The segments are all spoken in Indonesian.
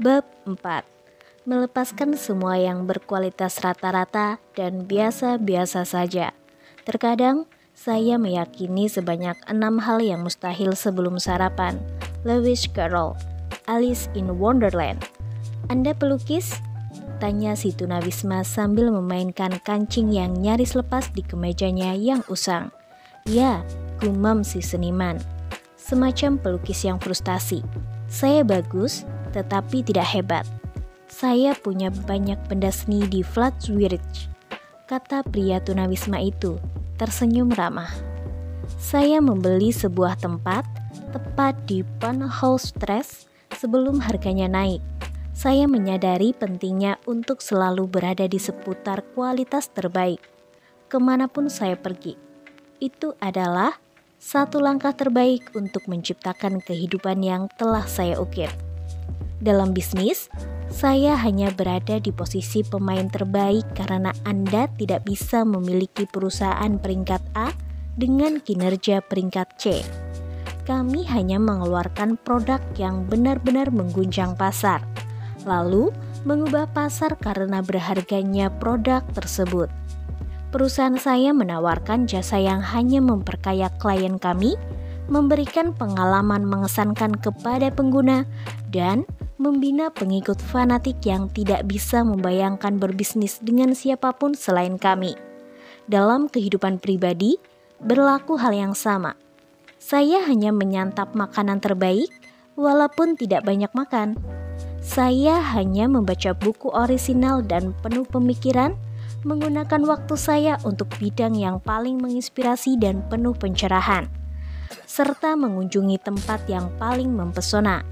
Bab 4. Melepaskan semua yang berkualitas rata-rata dan biasa-biasa saja. Terkadang, saya meyakini sebanyak 6 hal yang mustahil sebelum sarapan. Lewis Carroll, Alice in Wonderland. Anda pelukis? Tanya si tunawisma sambil memainkan kancing yang nyaris lepas di kemejanya yang usang. Ya, gumam si seniman. Semacam pelukis yang frustasi. Saya bagus, tetapi tidak hebat. Saya punya banyak benda seni di Flatswirch, kata pria tunawisma itu, tersenyum ramah. Saya membeli sebuah tempat tepat di Panhouse sebelum harganya naik. Saya menyadari pentingnya untuk selalu berada di seputar kualitas terbaik. Kemanapun saya pergi, itu adalah satu langkah terbaik untuk menciptakan kehidupan yang telah saya ukir. Dalam bisnis, saya hanya berada di posisi pemain terbaik karena Anda tidak bisa memiliki perusahaan peringkat A dengan kinerja peringkat C. Kami hanya mengeluarkan produk yang benar-benar mengguncang pasar, lalu mengubah pasar karena berharganya produk tersebut. Perusahaan saya menawarkan jasa yang hanya memperkaya klien kami, memberikan pengalaman mengesankan kepada pengguna, dan membina pengikut fanatik yang tidak bisa membayangkan berbisnis dengan siapapun selain kami. Dalam kehidupan pribadi, berlaku hal yang sama. Saya hanya menyantap makanan terbaik, walaupun tidak banyak makan. Saya hanya membaca buku orisinal dan penuh pemikiran, menggunakan waktu saya untuk bidang yang paling menginspirasi dan penuh pencerahan, serta mengunjungi tempat yang paling mempesona.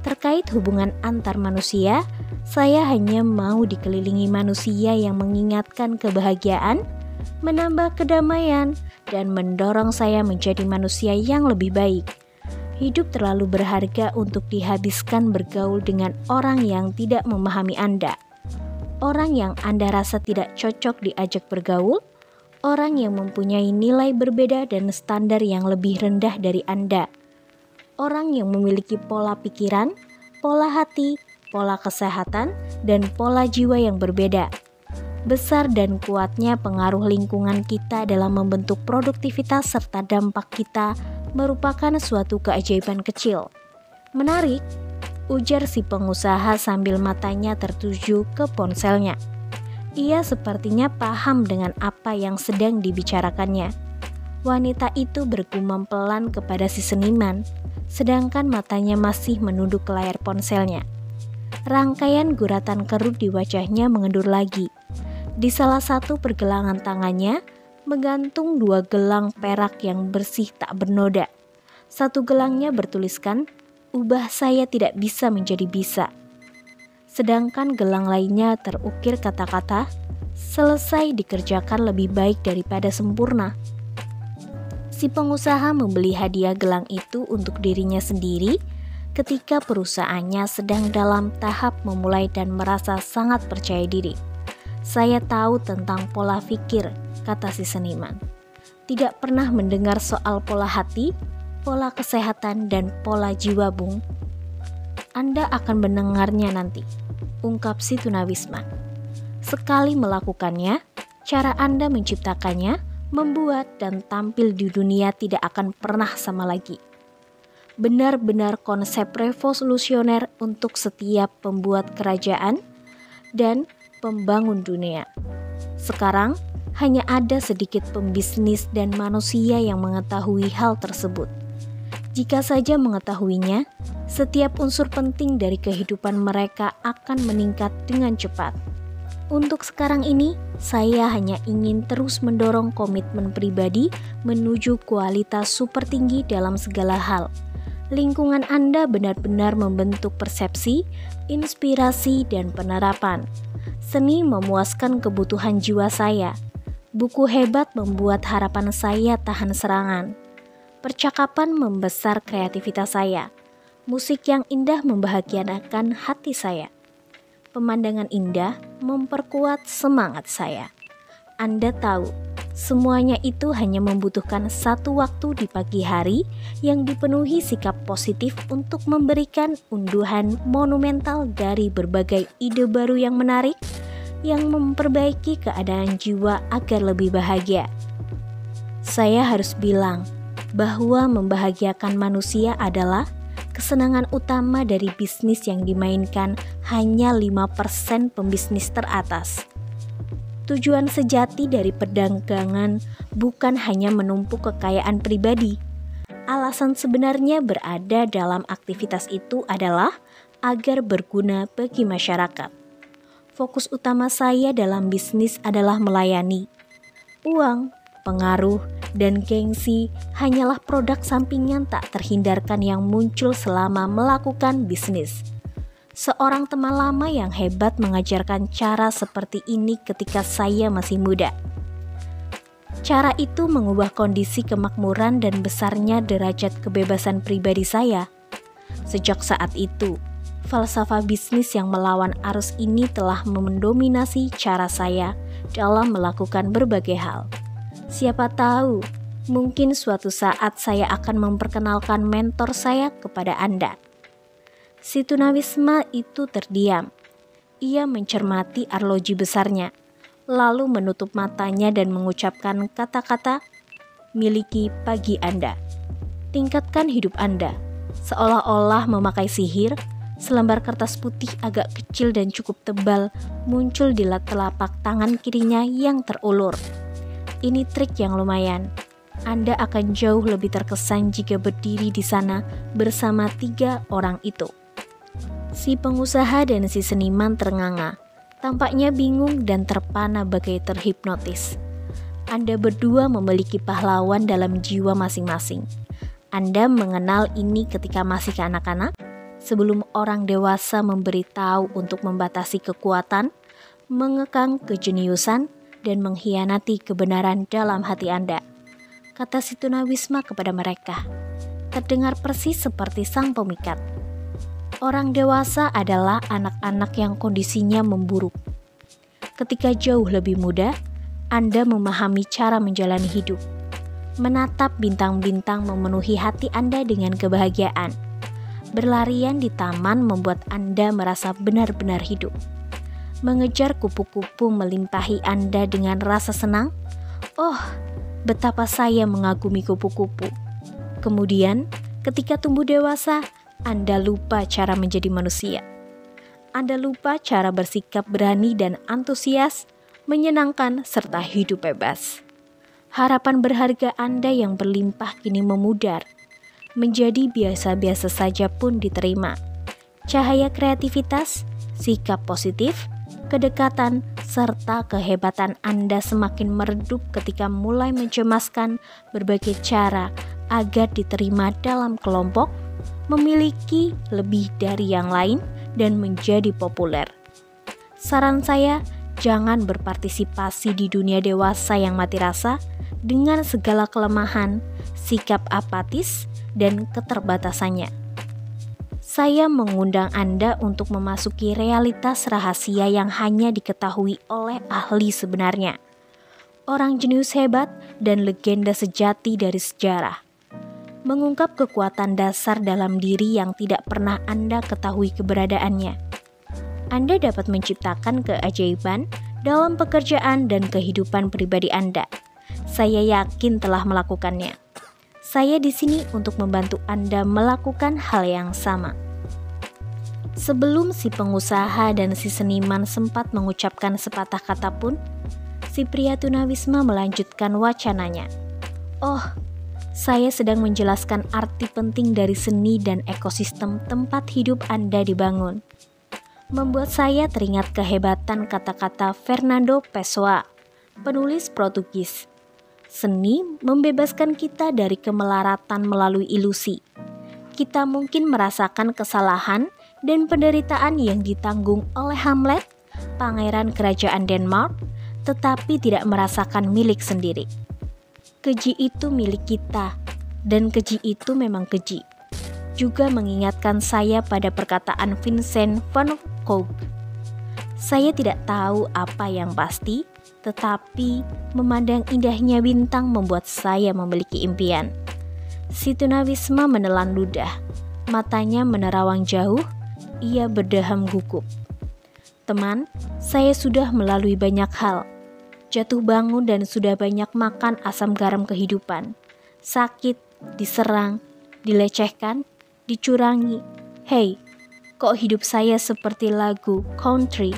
Terkait hubungan antar manusia, saya hanya mau dikelilingi manusia yang mengingatkan kebahagiaan, menambah kedamaian, dan mendorong saya menjadi manusia yang lebih baik. Hidup terlalu berharga untuk dihabiskan bergaul dengan orang yang tidak memahami Anda. Orang yang Anda rasa tidak cocok diajak bergaul, orang yang mempunyai nilai berbeda dan standar yang lebih rendah dari Anda, orang yang memiliki pola pikiran, pola hati, pola kesehatan, dan pola jiwa yang berbeda. Besar dan kuatnya pengaruh lingkungan kita dalam membentuk produktivitas serta dampak kita merupakan suatu keajaiban kecil. Menarik, ujar si pengusaha sambil matanya tertuju ke ponselnya. Ia sepertinya paham dengan apa yang sedang dibicarakannya. Wanita itu bergumam pelan kepada si seniman, sedangkan matanya masih menunduk ke layar ponselnya. Rangkaian guratan kerut di wajahnya mengendur lagi. Di salah satu pergelangan tangannya, menggantung 2 gelang perak yang bersih tak bernoda. Satu gelangnya bertuliskan, "Ubah saya tidak bisa menjadi bisa." Sedangkan gelang lainnya terukir kata-kata, "Selesai dikerjakan lebih baik daripada sempurna." Si pengusaha membeli hadiah gelang itu untuk dirinya sendiri ketika perusahaannya sedang dalam tahap memulai dan merasa sangat percaya diri. "Saya tahu tentang pola pikir," kata si seniman. "Tidak pernah mendengar soal pola hati, pola kesehatan, dan pola jiwa, Bung." "Anda akan mendengarnya nanti," ungkap si tunawisma. "Sekali melakukannya, cara Anda menciptakannya, membuat, dan tampil di dunia tidak akan pernah sama lagi. Benar-benar konsep revolusioner untuk setiap pembuat kerajaan dan pembangun dunia. Sekarang, hanya ada sedikit pembisnis dan manusia yang mengetahui hal tersebut. Jika saja mengetahuinya, setiap unsur penting dari kehidupan mereka akan meningkat dengan cepat. Untuk sekarang ini, saya hanya ingin terus mendorong komitmen pribadi menuju kualitas super tinggi dalam segala hal. Lingkungan Anda benar-benar membentuk persepsi, inspirasi, dan penerapan. Seni memuaskan kebutuhan jiwa saya. Buku hebat membuat harapan saya tahan serangan. Percakapan membesar kreativitas saya. Musik yang indah membahagiakan hati saya. Pemandangan indah memperkuat semangat saya. Anda tahu, Semuanya itu hanya membutuhkan satu waktu di pagi hari yang dipenuhi sikap positif untuk memberikan unduhan monumental dari berbagai ide baru yang menarik, yang memperbaiki keadaan jiwa agar lebih bahagia. Saya harus bilang bahwa membahagiakan manusia adalah kesenangan utama dari bisnis yang dimainkan hanya 5% pembisnis teratas. Tujuan sejati dari perdagangan bukan hanya menumpuk kekayaan pribadi. Alasan sebenarnya berada dalam aktivitas itu adalah agar berguna bagi masyarakat. Fokus utama saya dalam bisnis adalah melayani. Uang, pengaruh, dan gengsi hanyalah produk sampingan tak terhindarkan yang muncul selama melakukan bisnis. Seorang teman lama yang hebat mengajarkan cara seperti ini ketika saya masih muda. Cara itu mengubah kondisi kemakmuran dan besarnya derajat kebebasan pribadi saya. Sejak saat itu, falsafah bisnis yang melawan arus ini telah mendominasi cara saya dalam melakukan berbagai hal. Siapa tahu, mungkin suatu saat saya akan memperkenalkan mentor saya kepada Anda. Si tunawisma itu terdiam. Ia mencermati arloji besarnya, lalu menutup matanya dan mengucapkan kata-kata, "Miliki pagi Anda. Tingkatkan hidup Anda." Seolah-olah memakai sihir, selembar kertas putih agak kecil dan cukup tebal muncul di telapak tangan kirinya yang terulur. Ini trik yang lumayan. Anda akan jauh lebih terkesan jika berdiri di sana bersama 3 orang itu. Si pengusaha dan si seniman ternganga, tampaknya bingung dan terpana bagai terhipnotis. Anda berdua memiliki pahlawan dalam jiwa masing-masing. Anda mengenal ini ketika masih kanak-kanak, sebelum orang dewasa memberitahu untuk membatasi kekuatan, mengekang kejeniusan, dan mengkhianati kebenaran dalam hati Anda. Kata si tunawisma kepada mereka, terdengar persis seperti sang pemikat. Orang dewasa adalah anak-anak yang kondisinya memburuk. Ketika jauh lebih muda, Anda memahami cara menjalani hidup. Menatap bintang-bintang memenuhi hati Anda dengan kebahagiaan. Berlarian di taman membuat Anda merasa benar-benar hidup. Mengejar kupu-kupu melimpahi Anda dengan rasa senang. Oh, betapa saya mengagumi kupu-kupu. Kemudian, ketika tumbuh dewasa, Anda lupa cara menjadi manusia. Anda lupa cara bersikap berani dan antusias, menyenangkan, serta hidup bebas. Harapan berharga Anda yang berlimpah kini memudar. Menjadi biasa-biasa saja pun diterima. Cahaya kreativitas, sikap positif, kedekatan, serta kehebatan Anda semakin meredup ketika mulai mencemaskan berbagai cara agar diterima dalam kelompok, memiliki lebih dari yang lain, dan menjadi populer. Saran saya, jangan berpartisipasi di dunia dewasa yang mati rasa dengan segala kelemahan, sikap apatis, dan keterbatasannya. Saya mengundang Anda untuk memasuki realitas rahasia yang hanya diketahui oleh ahli sebenarnya. Orang jenius hebat dan legenda sejati dari sejarah. Mengungkap kekuatan dasar dalam diri yang tidak pernah Anda ketahui keberadaannya. Anda dapat menciptakan keajaiban dalam pekerjaan dan kehidupan pribadi Anda. Saya yakin telah melakukannya. Saya di sini untuk membantu Anda melakukan hal yang sama. Sebelum si pengusaha dan si seniman sempat mengucapkan sepatah kata pun, si pria tunawisma melanjutkan wacananya. Oh, saya sedang menjelaskan arti penting dari seni dan ekosistem tempat hidup Anda dibangun. Membuat saya teringat kehebatan kata-kata Fernando Pessoa, penulis Portugis. Seni membebaskan kita dari kemelaratan melalui ilusi. Kita mungkin merasakan kesalahan dan penderitaan yang ditanggung oleh Hamlet, pangeran kerajaan Denmark, tetapi tidak merasakan milik sendiri. Keji itu milik kita, dan keji itu memang keji. Juga mengingatkan saya pada perkataan Vincent van Gogh. Saya tidak tahu apa yang pasti, tetapi memandang indahnya bintang membuat saya memiliki impian. Si tunawisma menelan ludah, matanya menerawang jauh, ia berdeham gugup. Teman, saya sudah melalui banyak hal. Jatuh bangun dan sudah banyak makan asam garam kehidupan. Sakit, diserang, dilecehkan, dicurangi. Hei, kok hidup saya seperti lagu country?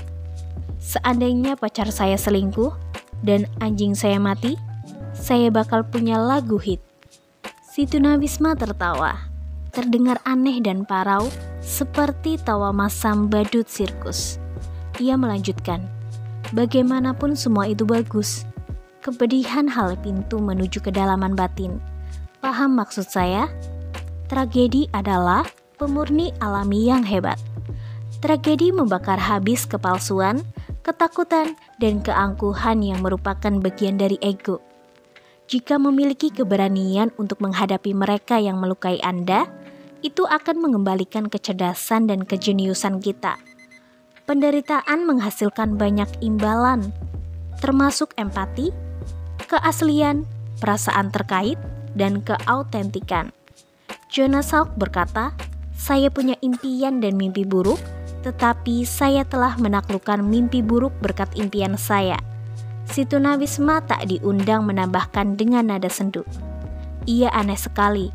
Seandainya pacar saya selingkuh dan anjing saya mati, saya bakal punya lagu hit. Si tunawisma tertawa, terdengar aneh dan parau seperti tawa masam badut sirkus. Ia melanjutkan, bagaimanapun semua itu bagus. Kepedihan hal pintu menuju kedalaman batin. Paham maksud saya? Tragedi adalah pemurni alami yang hebat. Tragedi membakar habis kepalsuan, ketakutan, dan keangkuhan yang merupakan bagian dari ego. Jika memiliki keberanian untuk menghadapi mereka yang melukai Anda, itu akan mengembalikan kecerdasan dan kejeniusan kita. Penderitaan menghasilkan banyak imbalan, termasuk empati, keaslian, perasaan terkait, dan keautentikan. Jonas Salk berkata, saya punya impian dan mimpi buruk, tetapi saya telah menaklukkan mimpi buruk berkat impian saya. Si tunawisma tak diundang menambahkan dengan nada sendu. Ia aneh sekali,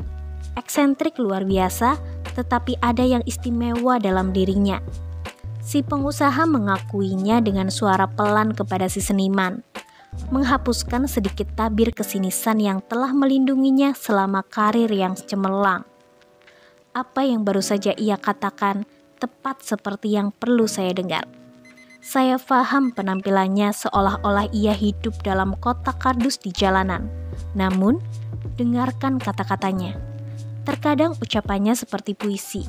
eksentrik luar biasa, tetapi ada yang istimewa dalam dirinya. Si pengusaha mengakuinya dengan suara pelan kepada si seniman, menghapuskan sedikit tabir kesinisan yang telah melindunginya selama karir yang cemerlang. Apa yang baru saja ia katakan tepat seperti yang perlu saya dengar. Saya paham penampilannya seolah-olah ia hidup dalam kotak kardus di jalanan. Namun, dengarkan kata-katanya. Terkadang ucapannya seperti puisi.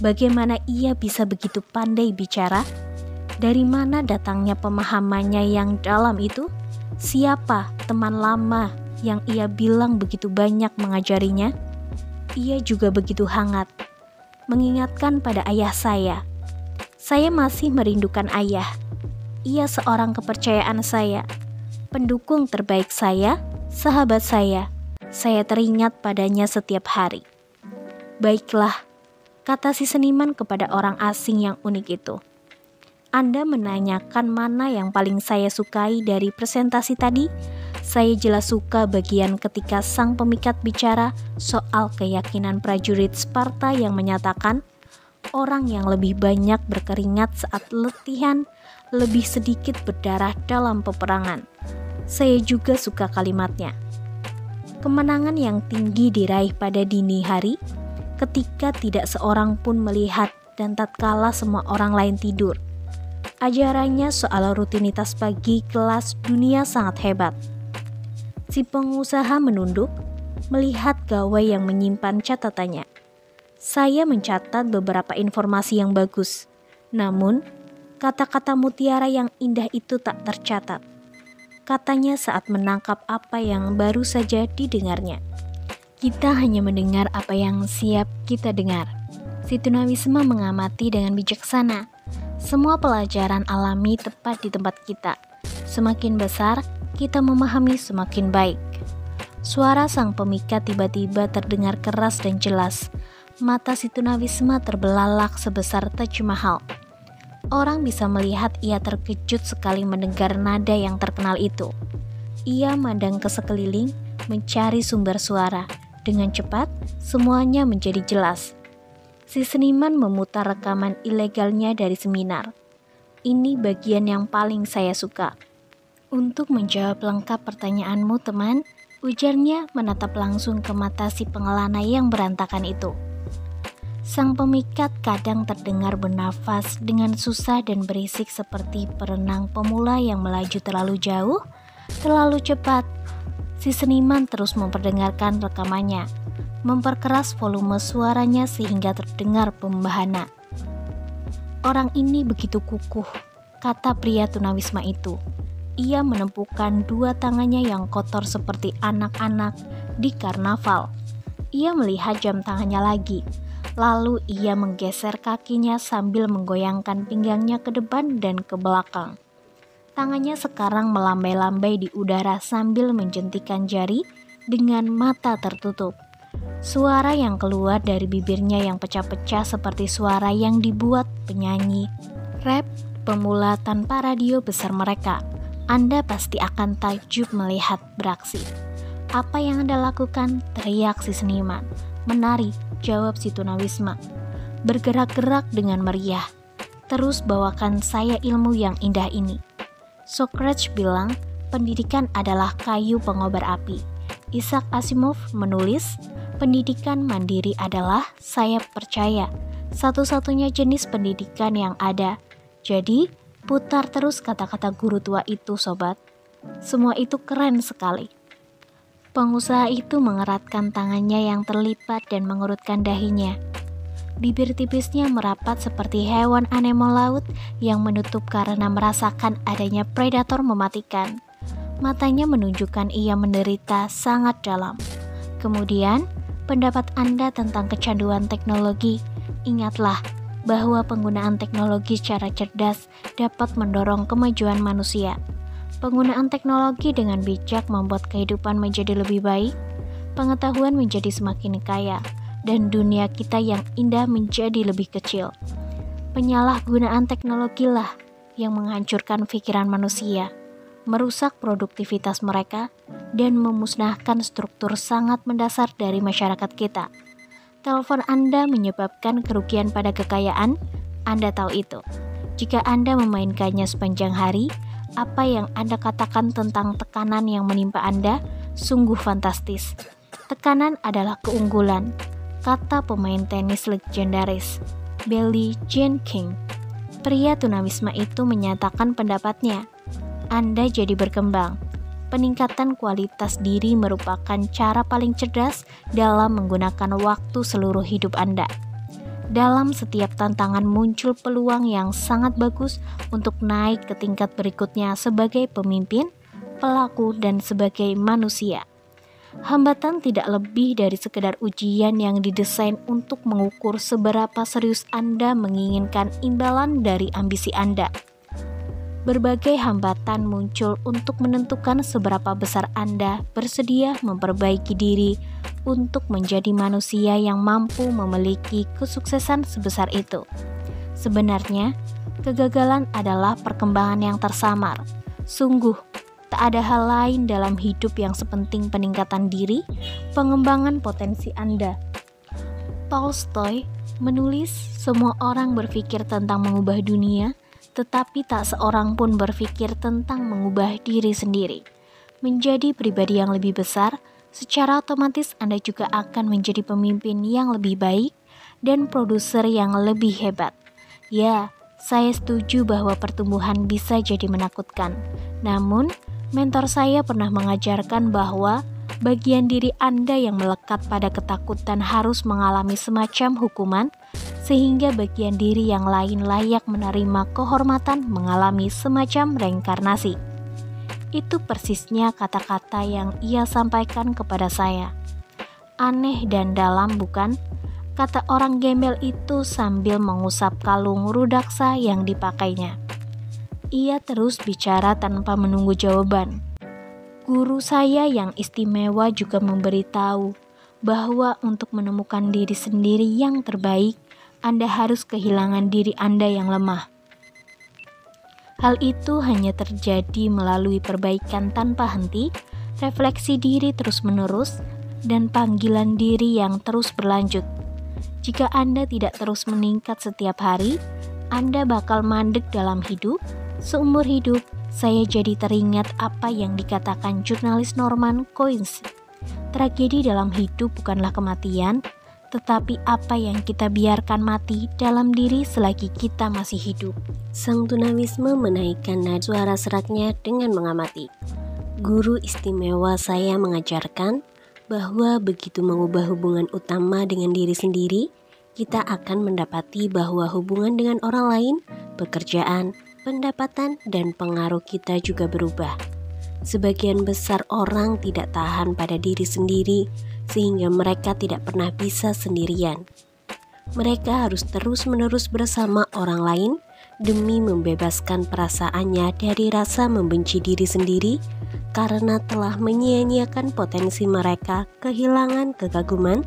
Bagaimana ia bisa begitu pandai bicara? Dari mana datangnya pemahamannya yang dalam itu? Siapa teman lama yang ia bilang begitu banyak mengajarinya? Ia juga begitu hangat, mengingatkan pada ayah saya. Saya masih merindukan ayah. Ia seorang kepercayaan saya, pendukung terbaik saya, sahabat saya. Saya teringat padanya setiap hari. Baiklah, kata si seniman kepada orang asing yang unik itu. Anda menanyakan mana yang paling saya sukai dari presentasi tadi? Saya jelas suka bagian ketika sang pemikat bicara soal keyakinan prajurit Sparta yang menyatakan orang yang lebih banyak berkeringat saat latihan, lebih sedikit berdarah dalam peperangan. Saya juga suka kalimatnya. Kemenangan yang tinggi diraih pada dini hari ketika tidak seorang pun melihat dan tatkala semua orang lain tidur. Ajarannya soal rutinitas pagi kelas dunia sangat hebat. Si pengusaha menunduk, melihat gawai yang menyimpan catatannya. Saya mencatat beberapa informasi yang bagus, namun kata-kata mutiara yang indah itu tak tercatat. Katanya saat menangkap apa yang baru saja didengarnya. Kita hanya mendengar apa yang siap kita dengar. Si tunawisma mengamati dengan bijaksana. Semua pelajaran alami tepat di tempat kita. Semakin besar, kita memahami semakin baik. Suara sang pemikat tiba-tiba terdengar keras dan jelas. Mata si tunawisma terbelalak sebesar Taj Mahal. Orang bisa melihat ia terkejut sekali mendengar nada yang terkenal itu. Ia mandang ke sekeliling, mencari sumber suara. Dengan cepat, semuanya menjadi jelas. Si seniman memutar rekaman ilegalnya dari seminar. Ini bagian yang paling saya suka. Untuk menjawab lengkap pertanyaanmu, teman, ujarnya menatap langsung ke mata si pengelana yang berantakan itu. Sang pemikat kadang terdengar bernafas dengan susah dan berisik seperti perenang pemula yang melaju terlalu jauh, terlalu cepat. Si seniman terus memperdengarkan rekamannya, memperkeras volume suaranya sehingga terdengar pembahana. Orang ini begitu kukuh, kata pria tunawisma itu. Ia menempukan dua tangannya yang kotor seperti anak-anak di karnaval. Ia melihat jam tangannya lagi. Lalu ia menggeser kakinya sambil menggoyangkan pinggangnya ke depan dan ke belakang. Tangannya sekarang melambai-lambai di udara sambil menjentikan jari dengan mata tertutup. Suara yang keluar dari bibirnya yang pecah-pecah seperti suara yang dibuat penyanyi rap pemula tanpa radio besar mereka. Anda pasti akan takjub melihat beraksi. Apa yang Anda lakukan? Teriak si seniman. Menari, jawab si tunawisma. Bergerak-gerak dengan meriah. Terus bawakan saya ilmu yang indah ini. Socrates bilang, pendidikan adalah kayu pengobar api. Isaac Asimov menulis, pendidikan mandiri adalah, saya percaya, satu-satunya jenis pendidikan yang ada. Jadi, putar terus kata-kata guru tua itu, sobat. Semua itu keren sekali. Pengusaha itu mengeratkan tangannya yang terlipat dan mengerutkan dahinya. Bibir tipisnya merapat seperti hewan anemon laut yang menutup karena merasakan adanya predator mematikan. Matanya menunjukkan ia menderita sangat dalam. Kemudian, pendapat Anda tentang kecanduan teknologi. Ingatlah bahwa penggunaan teknologi secara cerdas dapat mendorong kemajuan manusia. Penggunaan teknologi dengan bijak membuat kehidupan menjadi lebih baik, pengetahuan menjadi semakin kaya, dan dunia kita yang indah menjadi lebih kecil. Penyalahgunaan teknologi lah yang menghancurkan pikiran manusia, merusak produktivitas mereka, dan memusnahkan struktur sangat mendasar dari masyarakat kita. Telepon Anda menyebabkan kerugian pada kekayaan, Anda tahu itu. Jika Anda memainkannya sepanjang hari, apa yang Anda katakan tentang tekanan yang menimpa Anda sungguh fantastis. Tekanan adalah keunggulan, kata pemain tenis legendaris Billie Jean King. Pria tunawisma itu menyatakan pendapatnya. Anda jadi berkembang. Peningkatan kualitas diri merupakan cara paling cerdas dalam menggunakan waktu seluruh hidup Anda. Dalam setiap tantangan muncul peluang yang sangat bagus untuk naik ke tingkat berikutnya sebagai pemimpin, pelaku, dan sebagai manusia. Hambatan tidak lebih dari sekedar ujian yang didesain untuk mengukur seberapa serius Anda menginginkan imbalan dari ambisi Anda. Berbagai hambatan muncul untuk menentukan seberapa besar Anda bersedia memperbaiki diri untuk menjadi manusia yang mampu memiliki kesuksesan sebesar itu. Sebenarnya, kegagalan adalah perkembangan yang tersamar. Sungguh, tak ada hal lain dalam hidup yang sepenting peningkatan diri, pengembangan potensi Anda. Tolstoy menulis, semua orang berpikir tentang mengubah dunia, tetapi tak seorang pun berpikir tentang mengubah diri sendiri. Menjadi pribadi yang lebih besar, secara otomatis Anda juga akan menjadi pemimpin yang lebih baik dan produser yang lebih hebat. Ya, saya setuju bahwa pertumbuhan bisa jadi menakutkan. Namun, mentor saya pernah mengajarkan bahwa bagian diri Anda yang melekat pada ketakutan harus mengalami semacam hukuman, sehingga bagian diri yang lain layak menerima kehormatan mengalami semacam reinkarnasi. Itu persisnya kata-kata yang ia sampaikan kepada saya. Aneh dan dalam, bukan? Kata orang gembel itu sambil mengusap kalung rudaksa yang dipakainya. Ia terus bicara tanpa menunggu jawaban. Guru saya yang istimewa juga memberitahu bahwa untuk menemukan diri sendiri yang terbaik, Anda harus kehilangan diri Anda yang lemah. Hal itu hanya terjadi melalui perbaikan tanpa henti, refleksi diri terus-menerus, dan panggilan diri yang terus berlanjut. Jika Anda tidak terus meningkat setiap hari, Anda bakal mandek dalam hidup. Seumur hidup, saya jadi teringat apa yang dikatakan jurnalis Norman Coins. Tragedi dalam hidup bukanlah kematian, tetapi apa yang kita biarkan mati dalam diri selagi kita masih hidup. Sang tunawisma menaikkan nada suara seraknya dengan mengamati. Guru istimewa saya mengajarkan bahwa begitu mengubah hubungan utama dengan diri sendiri, kita akan mendapati bahwa hubungan dengan orang lain, pekerjaan, pendapatan, dan pengaruh kita juga berubah. Sebagian besar orang tidak tahan pada diri sendiri, sehingga mereka tidak pernah bisa sendirian. Mereka harus terus-menerus bersama orang lain demi membebaskan perasaannya dari rasa membenci diri sendiri karena telah menyia-nyiakan potensi mereka kehilangan kekaguman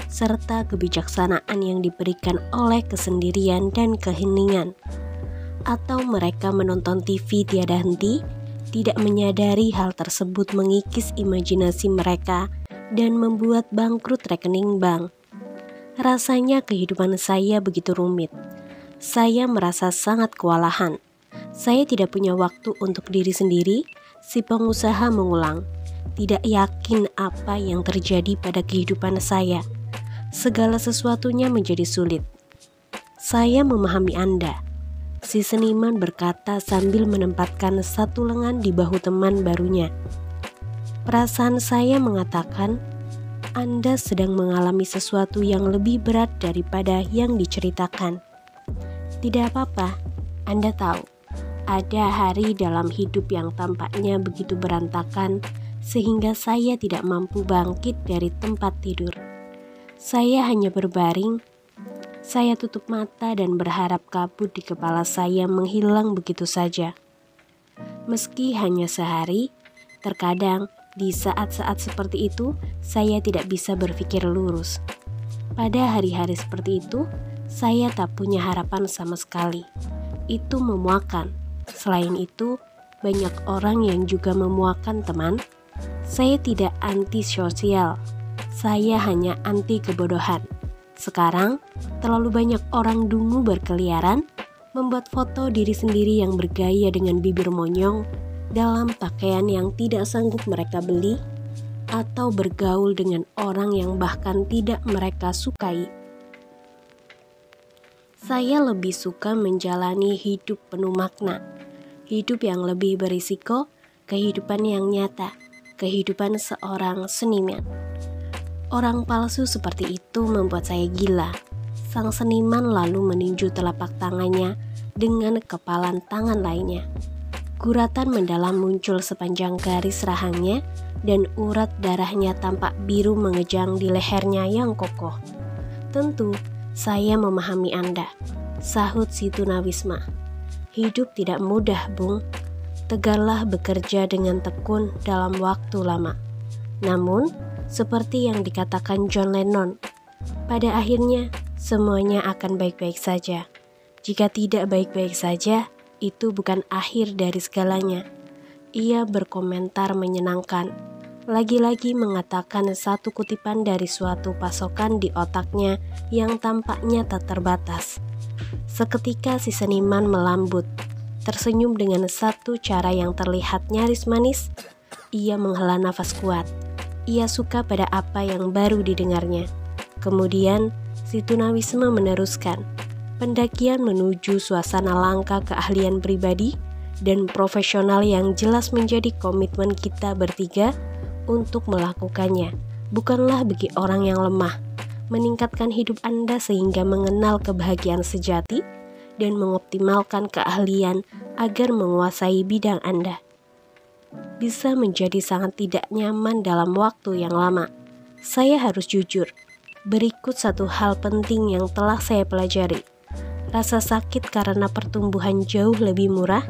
serta kebijaksanaan yang diberikan oleh kesendirian dan keheningan. Atau mereka menonton TV tiada henti, tidak menyadari hal tersebut mengikis imajinasi mereka dan membuat bangkrut rekening bank. Rasanya kehidupan saya begitu rumit. Saya merasa sangat kewalahan. Saya tidak punya waktu untuk diri sendiri, si pengusaha mengulang. Tidak yakin apa yang terjadi pada kehidupan saya. Segala sesuatunya menjadi sulit. Saya memahami Anda, si seniman berkata sambil menempatkan satu lengan di bahu teman barunya. Perasaan saya mengatakan, Anda sedang mengalami sesuatu yang lebih berat daripada yang diceritakan. Tidak apa-apa, Anda tahu, ada hari dalam hidup yang tampaknya begitu berantakan sehingga saya tidak mampu bangkit dari tempat tidur. Saya hanya berbaring, saya tutup mata dan berharap kabut di kepala saya menghilang begitu saja. Meski hanya sehari, terkadang di saat-saat seperti itu, saya tidak bisa berpikir lurus. Pada hari-hari seperti itu, saya tak punya harapan sama sekali. Itu memuakan. Selain itu, banyak orang yang juga memuakan teman. Saya tidak anti-sosial. Saya hanya anti kebodohan. Sekarang, terlalu banyak orang dungu berkeliaran, membuat foto diri sendiri yang bergaya dengan bibir monyong, dalam pakaian yang tidak sanggup mereka beli, atau bergaul dengan orang yang bahkan tidak mereka sukai. Saya lebih suka menjalani hidup penuh makna, hidup yang lebih berisiko, kehidupan yang nyata, kehidupan seorang seniman. Orang palsu seperti itu membuat saya gila. Sang seniman lalu meninju telapak tangannya dengan kepalan tangan lainnya. Guratan mendalam muncul sepanjang garis rahangnya dan urat darahnya tampak biru mengejang di lehernya yang kokoh. Tentu, saya memahami Anda, sahut si tunawisma. Hidup tidak mudah, Bung. Tegarlah bekerja dengan tekun dalam waktu lama. Namun, seperti yang dikatakan John Lennon, pada akhirnya semuanya akan baik-baik saja. Jika tidak baik-baik saja, itu bukan akhir dari segalanya. Ia berkomentar menyenangkan, lagi-lagi mengatakan satu kutipan dari suatu pasokan di otaknya yang tampaknya tak terbatas. Seketika si seniman melambut, tersenyum dengan satu cara yang terlihat nyaris manis. Ia menghela nafas kuat. Ia suka pada apa yang baru didengarnya. Kemudian si tunawisma meneruskan, pendakian menuju suasana langka keahlian pribadi dan profesional yang jelas menjadi komitmen kita bertiga untuk melakukannya. Bukanlah bagi orang yang lemah. Meningkatkan hidup Anda sehingga mengenal kebahagiaan sejati dan mengoptimalkan keahlian agar menguasai bidang Anda. Bisa menjadi sangat tidak nyaman dalam waktu yang lama. Saya harus jujur, berikut satu hal penting yang telah saya pelajari. Rasa sakit karena pertumbuhan jauh lebih murah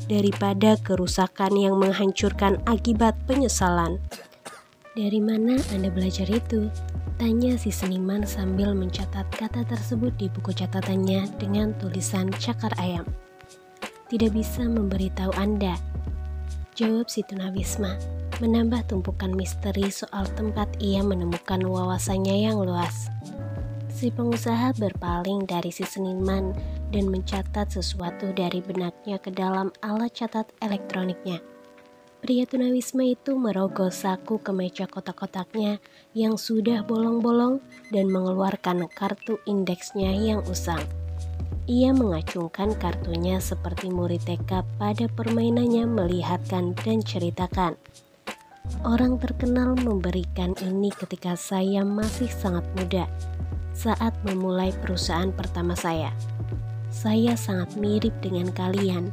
daripada kerusakan yang menghancurkan akibat penyesalan. Dari mana Anda belajar itu? Tanya si seniman sambil mencatat kata tersebut di buku catatannya dengan tulisan cakar ayam. Tidak bisa memberitahu Anda, jawab si tunawisma, menambah tumpukan misteri soal tempat ia menemukan wawasannya yang luas. Si pengusaha berpaling dari si seniman dan mencatat sesuatu dari benaknya ke dalam alat catat elektroniknya. Pria tunawisma itu merogoh saku kemeja kotak-kotaknya yang sudah bolong-bolong dan mengeluarkan kartu indeksnya yang usang. Ia mengacungkan kartunya seperti murid TK pada permainannya melihatkan dan ceritakan. Orang terkenal memberikan ini ketika saya masih sangat muda. Saat memulai perusahaan pertama saya sangat mirip dengan kalian,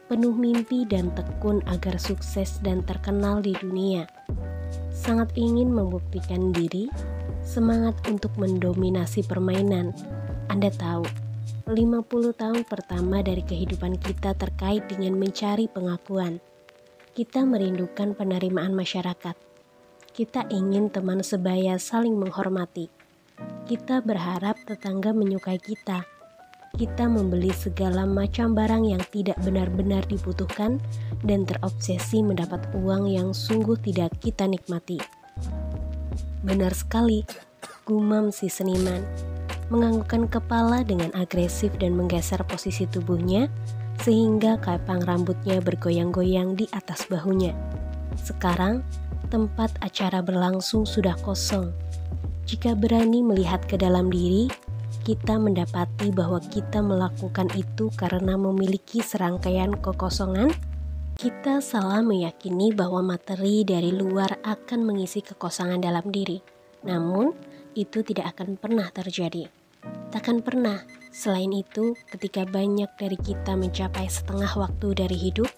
penuh mimpi dan tekun agar sukses dan terkenal di dunia. Sangat ingin membuktikan diri, semangat untuk mendominasi permainan. Anda tahu, 50 tahun pertama dari kehidupan kita terkait dengan mencari pengakuan. Kita merindukan penerimaan masyarakat. Kita ingin teman sebaya saling menghormati. Kita berharap tetangga menyukai kita. Kita membeli segala macam barang yang tidak benar-benar dibutuhkan dan terobsesi mendapat uang yang sungguh tidak kita nikmati. Benar sekali, gumam si seniman, menganggukkan kepala dengan agresif dan menggeser posisi tubuhnya sehingga kepang rambutnya bergoyang-goyang di atas bahunya. Sekarang, tempat acara berlangsung sudah kosong. Jika berani melihat ke dalam diri, kita mendapati bahwa kita melakukan itu karena memiliki serangkaian kekosongan. Kita salah meyakini bahwa materi dari luar akan mengisi kekosongan dalam diri. Namun, itu tidak akan pernah terjadi. Takkan pernah. Selain itu, ketika banyak dari kita mencapai setengah waktu dari hidup,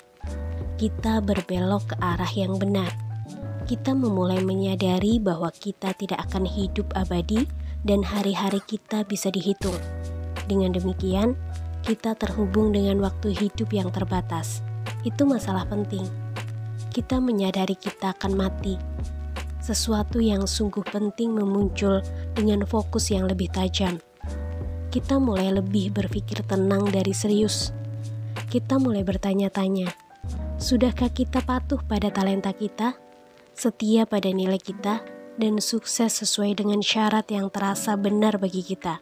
kita berbelok ke arah yang benar. Kita memulai menyadari bahwa kita tidak akan hidup abadi dan hari-hari kita bisa dihitung. Dengan demikian, kita terhubung dengan waktu hidup yang terbatas. Itu masalah penting. Kita menyadari kita akan mati. Sesuatu yang sungguh penting memuncul dengan fokus yang lebih tajam. Kita mulai lebih berpikir tenang dari serius. Kita mulai bertanya-tanya, sudahkah kita patuh pada talenta kita, setia pada nilai kita, dan sukses sesuai dengan syarat yang terasa benar bagi kita?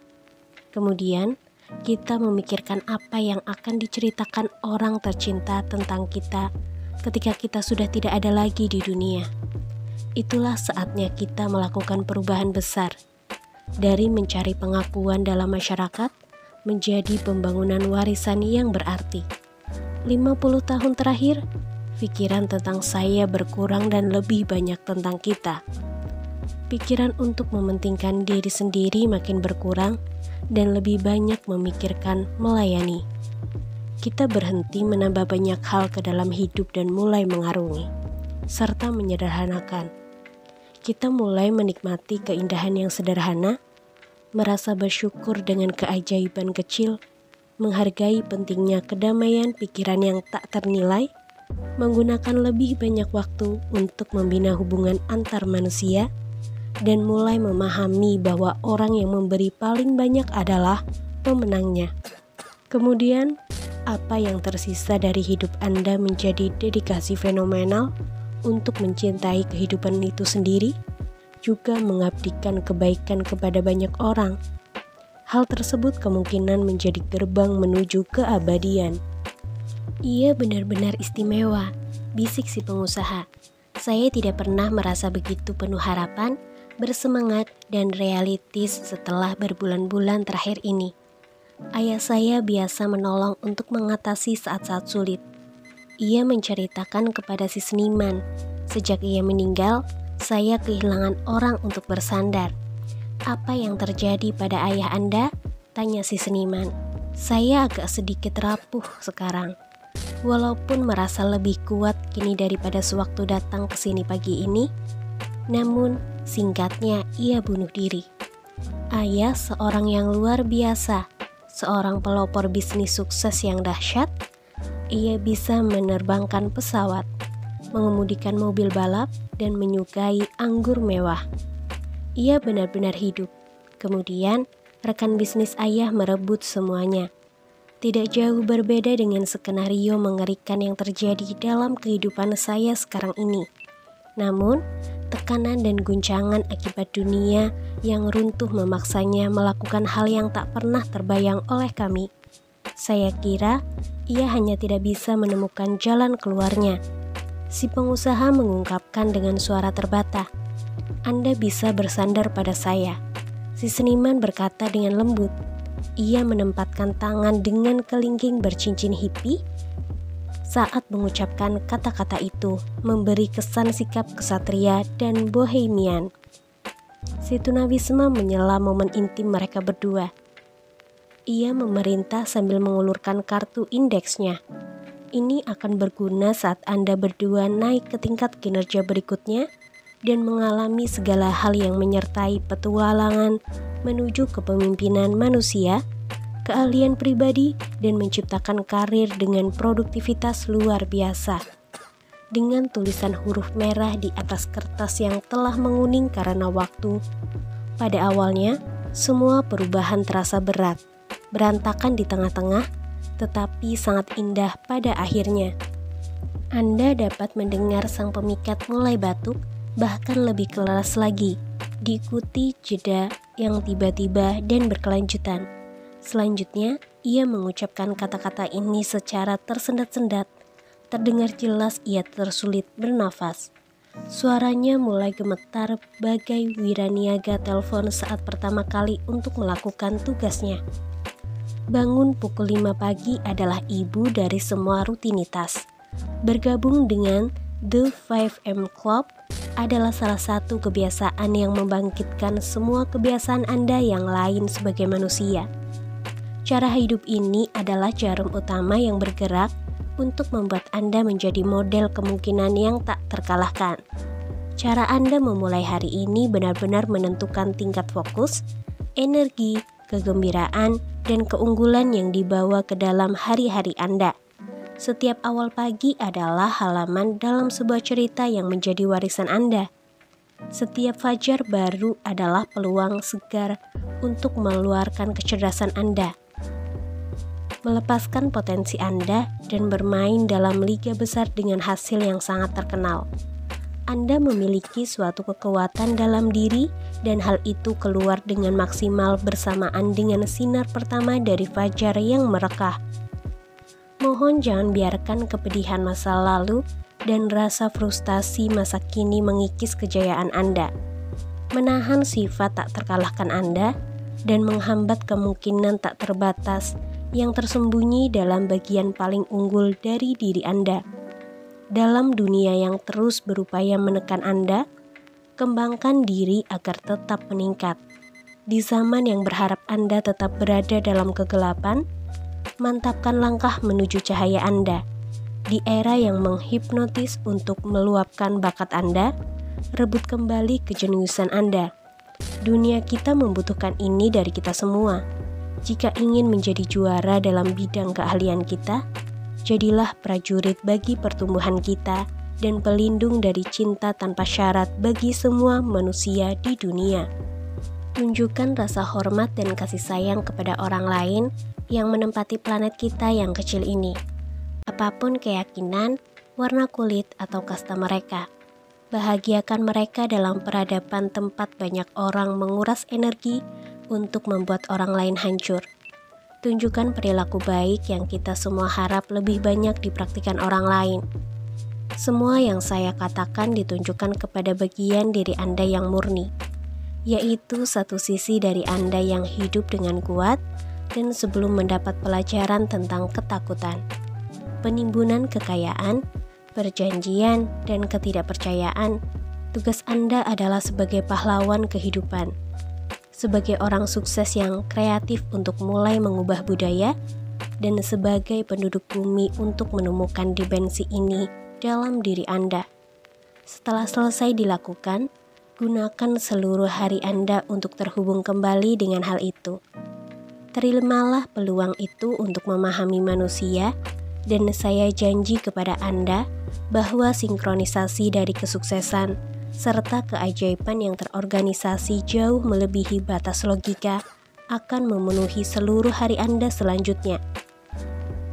Kemudian, kita memikirkan apa yang akan diceritakan orang tercinta tentang kita ketika kita sudah tidak ada lagi di dunia. Itulah saatnya kita melakukan perubahan besar. Dari mencari pengakuan dalam masyarakat, menjadi pembangunan warisan yang berarti. 50 tahun terakhir, pikiran tentang saya berkurang dan lebih banyak tentang kita. Pikiran untuk mementingkan diri sendiri makin berkurang dan lebih banyak memikirkan melayani. Kita berhenti menambah banyak hal ke dalam hidup dan mulai mengarungi, serta menyederhanakan. Kita mulai menikmati keindahan yang sederhana, merasa bersyukur dengan keajaiban kecil, menghargai pentingnya kedamaian pikiran yang tak ternilai, menggunakan lebih banyak waktu untuk membina hubungan antar manusia, dan mulai memahami bahwa orang yang memberi paling banyak adalah pemenangnya. Kemudian, apa yang tersisa dari hidup Anda menjadi dedikasi fenomenal untuk mencintai kehidupan itu sendiri, juga mengabdikan kebaikan kepada banyak orang. Hal tersebut kemungkinan menjadi gerbang menuju keabadian. Ia benar-benar istimewa, bisik si pengusaha. Saya tidak pernah merasa begitu penuh harapan, bersemangat, dan realistis setelah berbulan-bulan terakhir ini. Ayah saya biasa menolong untuk mengatasi saat-saat sulit. Ia menceritakan kepada si seniman, sejak ia meninggal, saya kehilangan orang untuk bersandar. Apa yang terjadi pada ayah Anda? Tanya si seniman. Saya agak sedikit rapuh sekarang. Walaupun merasa lebih kuat kini daripada sewaktu datang ke sini pagi ini, namun singkatnya ia bunuh diri. Ayah seorang yang luar biasa, seorang pelopor bisnis sukses yang dahsyat. Ia bisa menerbangkan pesawat, mengemudikan mobil balap, dan menyukai anggur mewah. Ia benar-benar hidup. Kemudian, rekan bisnis ayah merebut semuanya. Tidak jauh berbeda dengan skenario mengerikan yang terjadi dalam kehidupan saya sekarang ini. Namun, tekanan dan guncangan akibat dunia yang runtuh memaksanya melakukan hal yang tak pernah terbayang oleh kami. Saya kira ia hanya tidak bisa menemukan jalan keluarnya. Si pengusaha mengungkapkan dengan suara terbata, Anda bisa bersandar pada saya. Si seniman berkata dengan lembut. Ia menempatkan tangan dengan kelingking bercincin hippie saat mengucapkan kata-kata itu, memberi kesan sikap kesatria dan bohemian. Si tunawisma menyela momen intim mereka berdua. Ia memerintah sambil mengulurkan kartu indeksnya. Ini akan berguna saat Anda berdua naik ke tingkat kinerja berikutnya dan mengalami segala hal yang menyertai petualangan menuju kepemimpinan manusia. keahlian pribadi, dan menciptakan karir dengan produktivitas luar biasa. Dengan tulisan huruf merah di atas kertas yang telah menguning karena waktu, pada awalnya semua perubahan terasa berat, berantakan di tengah-tengah, tetapi sangat indah pada akhirnya. Anda dapat mendengar sang pemikat mulai batuk, bahkan lebih keras lagi, diikuti jeda yang tiba-tiba dan berkelanjutan. Selanjutnya, ia mengucapkan kata-kata ini secara tersendat-sendat. Terdengar jelas ia tersulit bernafas. Suaranya mulai gemetar bagai wiraniaga telepon saat pertama kali untuk melakukan tugasnya. Bangun pukul 5 pagi adalah ibu dari semua rutinitas. Bergabung dengan The 5M Club adalah salah satu kebiasaan yang membangkitkan semua kebiasaan Anda yang lain sebagai manusia. Cara hidup ini adalah jarum utama yang bergerak untuk membuat Anda menjadi model kemungkinan yang tak terkalahkan. Cara Anda memulai hari ini benar-benar menentukan tingkat fokus, energi, kegembiraan, dan keunggulan yang dibawa ke dalam hari-hari Anda. Setiap awal pagi adalah halaman dalam sebuah cerita yang menjadi warisan Anda. Setiap fajar baru adalah peluang segar untuk meluarkan kecerdasan Anda, melepaskan potensi Anda, dan bermain dalam liga besar dengan hasil yang sangat terkenal. Anda memiliki suatu kekuatan dalam diri, dan hal itu keluar dengan maksimal bersamaan dengan sinar pertama dari fajar yang merekah. Mohon jangan biarkan kepedihan masa lalu dan rasa frustasi masa kini mengikis kejayaan Anda, menahan sifat tak terkalahkan Anda, dan menghambat kemungkinan tak terbatas yang tersembunyi dalam bagian paling unggul dari diri Anda. Dalam dunia yang terus berupaya menekan Anda, kembangkan diri agar tetap meningkat. Di zaman yang berharap Anda tetap berada dalam kegelapan, mantapkan langkah menuju cahaya Anda. Di era yang menghipnotis untuk meluapkan bakat Anda, rebut kembali kejeniusan Anda. Dunia kita membutuhkan ini dari kita semua. Jika ingin menjadi juara dalam bidang keahlian kita, jadilah prajurit bagi pertumbuhan kita dan pelindung dari cinta tanpa syarat bagi semua manusia di dunia. Tunjukkan rasa hormat dan kasih sayang kepada orang lain yang menempati planet kita yang kecil ini. Apapun keyakinan, warna kulit, atau kasta mereka, bahagiakan mereka dalam peradaban tempat banyak orang menguras energi untuk membuat orang lain hancur. Tunjukkan perilaku baik yang kita semua harap lebih banyak dipraktikkan orang lain. Semua yang saya katakan ditunjukkan kepada bagian diri Anda yang murni, yaitu satu sisi dari Anda yang hidup dengan kuat dan sebelum mendapat pelajaran tentang ketakutan, penimbunan kekayaan, perjanjian, dan ketidakpercayaan. Tugas Anda adalah sebagai pahlawan kehidupan, sebagai orang sukses yang kreatif untuk mulai mengubah budaya, dan sebagai penduduk bumi untuk menemukan dimensi ini dalam diri Anda. Setelah selesai dilakukan, gunakan seluruh hari Anda untuk terhubung kembali dengan hal itu. Terimalah peluang itu untuk memahami manusia, dan saya janji kepada Anda bahwa sinkronisasi dari kesuksesan serta keajaiban yang terorganisasi jauh melebihi batas logika akan memenuhi seluruh hari Anda selanjutnya.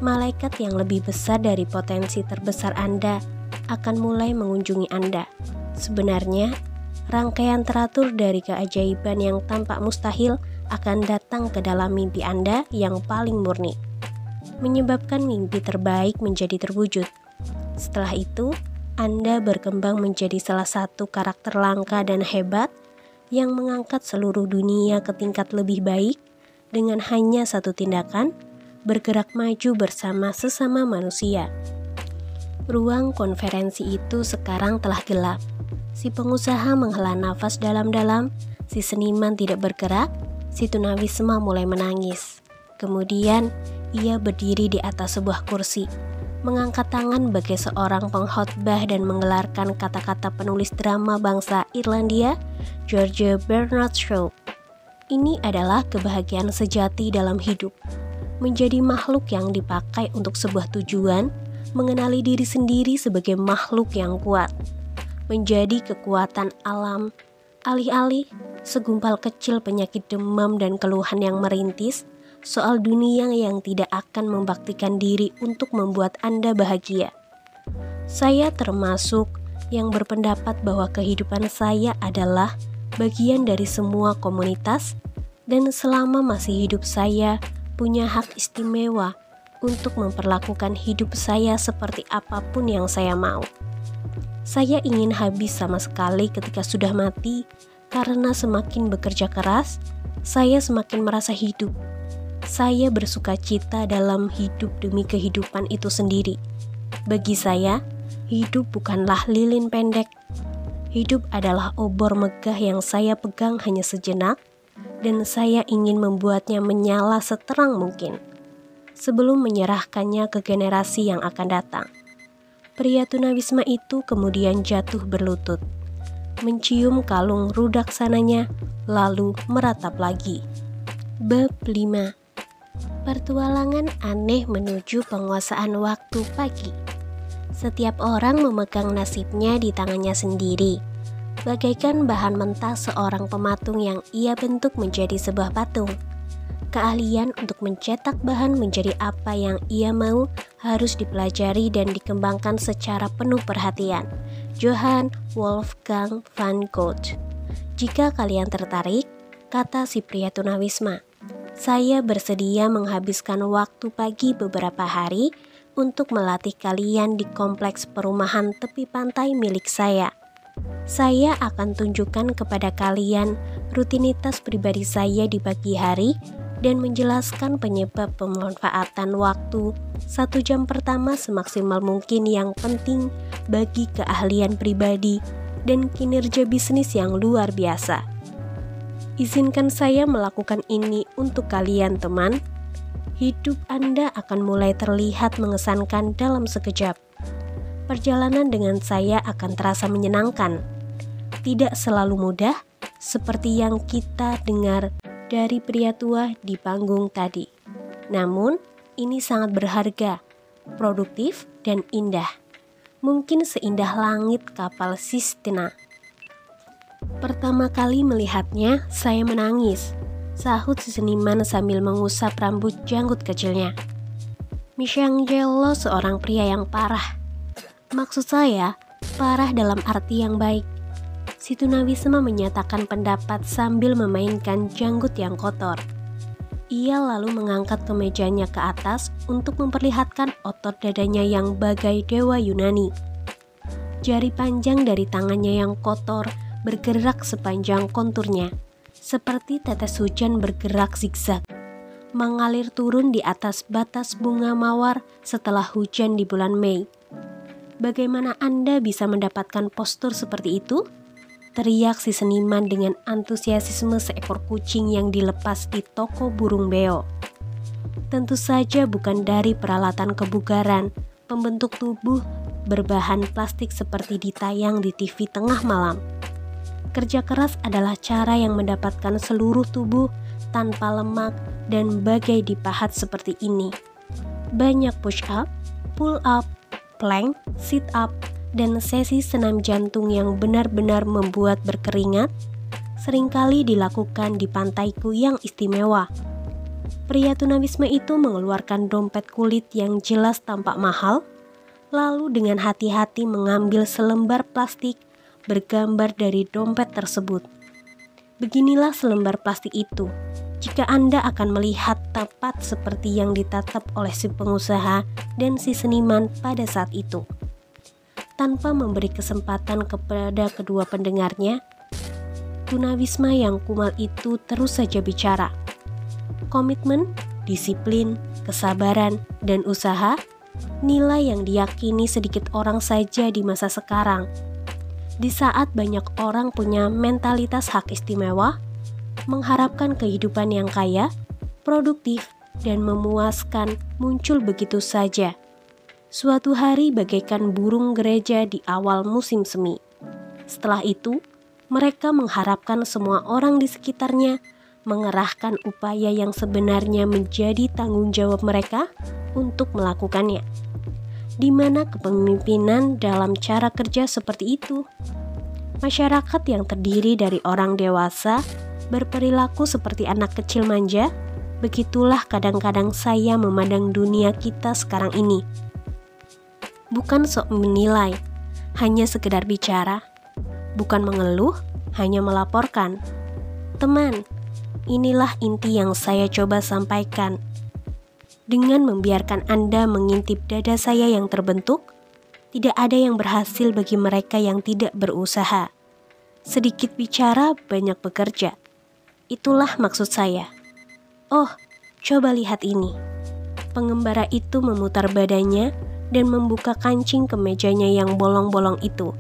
Malaikat yang lebih besar dari potensi terbesar Anda akan mulai mengunjungi Anda. Sebenarnya, rangkaian teratur dari keajaiban yang tampak mustahil akan datang ke dalam mimpi Anda yang paling murni, menyebabkan mimpi terbaik menjadi terwujud. Setelah itu, Anda berkembang menjadi salah satu karakter langka dan hebat yang mengangkat seluruh dunia ke tingkat lebih baik dengan hanya satu tindakan, bergerak maju bersama sesama manusia. Ruang konferensi itu sekarang telah gelap. Si pengusaha menghela nafas dalam-dalam, si seniman tidak bergerak, si tunawisma mulai menangis. Kemudian, ia berdiri di atas sebuah kursi, mengangkat tangan bagai seorang pengkhotbah dan menggelarkan kata-kata penulis drama bangsa Irlandia, George Bernard Shaw. Ini adalah kebahagiaan sejati dalam hidup, menjadi makhluk yang dipakai untuk sebuah tujuan, mengenali diri sendiri sebagai makhluk yang kuat, menjadi kekuatan alam, alih-alih segumpal kecil penyakit demam dan keluhan yang merintis soal dunia yang tidak akan membaktikan diri untuk membuat Anda bahagia. Saya termasuk yang berpendapat bahwa kehidupan saya adalah bagian dari semua komunitas, dan selama masih hidup saya punya hak istimewa untuk memperlakukan hidup saya seperti apapun yang saya mau. Saya ingin habis sama sekali ketika sudah mati, karena semakin bekerja keras, saya semakin merasa hidup. Saya bersuka cita dalam hidup demi kehidupan itu sendiri. Bagi saya, hidup bukanlah lilin pendek. Hidup adalah obor megah yang saya pegang hanya sejenak, dan saya ingin membuatnya menyala seterang mungkin sebelum menyerahkannya ke generasi yang akan datang. Pria tunawisma itu kemudian jatuh berlutut, mencium kalung rudaksananya, lalu meratap lagi. Bab 5. Pertualangan aneh menuju penguasaan waktu pagi. Setiap orang memegang nasibnya di tangannya sendiri, bagaikan bahan mentah seorang pematung yang ia bentuk menjadi sebuah patung. Keahlian untuk mencetak bahan menjadi apa yang ia mau harus dipelajari dan dikembangkan secara penuh perhatian. Johann Wolfgang van Goethe. Jika kalian tertarik, kata si pria tunawisma, saya bersedia menghabiskan waktu pagi beberapa hari untuk melatih kalian di kompleks perumahan tepi pantai milik saya. Saya akan tunjukkan kepada kalian rutinitas pribadi saya di pagi hari dan menjelaskan penyebab pemanfaatan waktu 1 jam pertama semaksimal mungkin yang penting bagi keahlian pribadi dan kinerja bisnis yang luar biasa. Izinkan saya melakukan ini untuk kalian, teman. Hidup Anda akan mulai terlihat mengesankan dalam sekejap. Perjalanan dengan saya akan terasa menyenangkan. Tidak selalu mudah, seperti yang kita dengar dari pria tua di panggung tadi. Namun, ini sangat berharga, produktif, dan indah. Mungkin seindah langit kapal Sistina. Pertama kali melihatnya, saya menangis, sahut si seniman sambil mengusap rambut janggut kecilnya. Michelangelo seorang pria yang parah. Maksud saya, parah dalam arti yang baik. Si tunawisma menyatakan pendapat sambil memainkan janggut yang kotor. Ia lalu mengangkat kemejanya ke atas untuk memperlihatkan otot dadanya yang bagai dewa Yunani. Jari panjang dari tangannya yang kotor bergerak sepanjang konturnya, seperti tetes hujan bergerak zigzag, mengalir turun di atas batas bunga mawar setelah hujan di bulan Mei. Bagaimana Anda bisa mendapatkan postur seperti itu? Teriak si seniman dengan antusiasme seekor kucing yang dilepas di toko burung beo. Tentu saja bukan dari peralatan kebugaran, pembentuk tubuh berbahan plastik seperti ditayang di TV tengah malam. Kerja keras adalah cara yang mendapatkan seluruh tubuh tanpa lemak dan bagai dipahat seperti ini. Banyak push up, pull up, plank, sit up, dan sesi senam jantung yang benar-benar membuat berkeringat seringkali dilakukan di pantaiku yang istimewa. Pria tunawisma itu mengeluarkan dompet kulit yang jelas tampak mahal, lalu dengan hati-hati mengambil selembar plastik bergambar dari dompet tersebut. Beginilah selembar plastik itu. Jika Anda akan melihat tepat seperti yang ditatap oleh si pengusaha dan si seniman pada saat itu. Tanpa memberi kesempatan kepada kedua pendengarnya, tunawisma yang kumal itu terus saja bicara. Komitmen, disiplin, kesabaran, dan usaha, nilai yang diyakini sedikit orang saja di masa sekarang. Di saat banyak orang punya mentalitas hak istimewa, mengharapkan kehidupan yang kaya, produktif, dan memuaskan muncul begitu saja. Suatu hari bagaikan burung gereja di awal musim semi. Setelah itu, mereka mengharapkan semua orang di sekitarnya mengerahkan upaya yang sebenarnya menjadi tanggung jawab mereka untuk melakukannya. Di mana kepemimpinan dalam cara kerja seperti itu? Masyarakat yang terdiri dari orang dewasa berperilaku seperti anak kecil manja. Begitulah kadang-kadang saya memandang dunia kita sekarang ini. Bukan sok menilai, hanya sekedar bicara. Bukan mengeluh, hanya melaporkan. Teman, inilah inti yang saya coba sampaikan. Dengan membiarkan Anda mengintip dada saya yang terbentuk, tidak ada yang berhasil bagi mereka yang tidak berusaha. Sedikit bicara, banyak bekerja. Itulah maksud saya. Oh, coba lihat ini. Pengembara itu memutar badannya dan membuka kancing kemejanya yang bolong-bolong itu.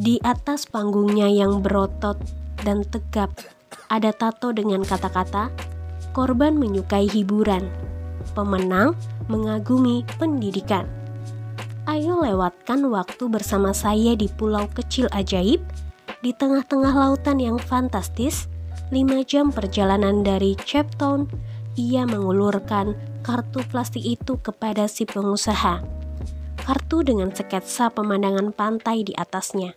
Di atas panggungnya yang berotot dan tegap, ada tato dengan kata-kata, korban menyukai hiburan, pemenang mengagumi pendidikan. Ayo lewatkan waktu bersama saya di pulau kecil ajaib, di tengah-tengah lautan yang fantastis. 5 jam perjalanan dari Cape Town. Ia mengulurkan kartu plastik itu kepada si pengusaha. Kartu dengan sketsa pemandangan pantai di atasnya.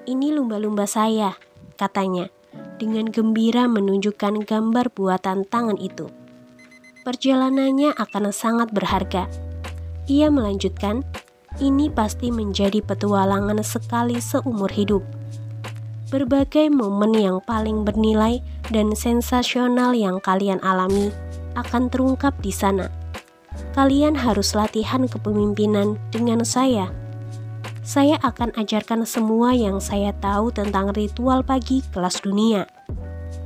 Ini lumba-lumba saya, katanya, dengan gembira menunjukkan gambar buatan tangan itu. Perjalanannya akan sangat berharga. Ia melanjutkan, ini pasti menjadi petualangan sekali seumur hidup. Berbagai momen yang paling bernilai dan sensasional yang kalian alami akan terungkap di sana. Kalian harus latihan kepemimpinan dengan saya. Saya akan ajarkan semua yang saya tahu tentang ritual pagi kelas dunia.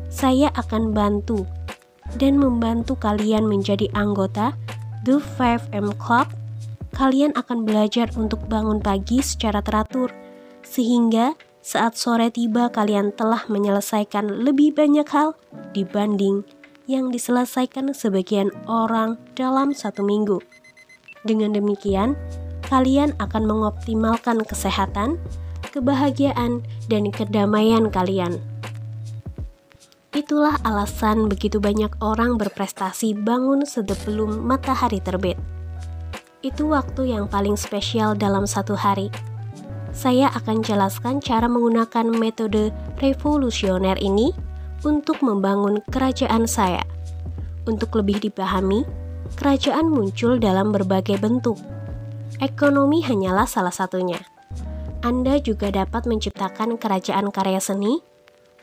Saya akan bantu dan membantu kalian menjadi anggota The 5M Club. Kalian akan belajar untuk bangun pagi secara teratur, sehingga saat sore tiba kalian telah menyelesaikan lebih banyak hal dibanding yang diselesaikan sebagian orang dalam 1 minggu. Dengan demikian, kalian akan mengoptimalkan kesehatan, kebahagiaan, dan kedamaian kalian. Itulah alasan begitu banyak orang berprestasi bangun sebelum matahari terbit. Itu waktu yang paling spesial dalam 1 hari. Saya akan jelaskan cara menggunakan metode revolusioner ini untuk membangun kerajaan saya. Untuk lebih dipahami, kerajaan muncul dalam berbagai bentuk. Ekonomi hanyalah salah satunya. Anda juga dapat menciptakan kerajaan karya seni,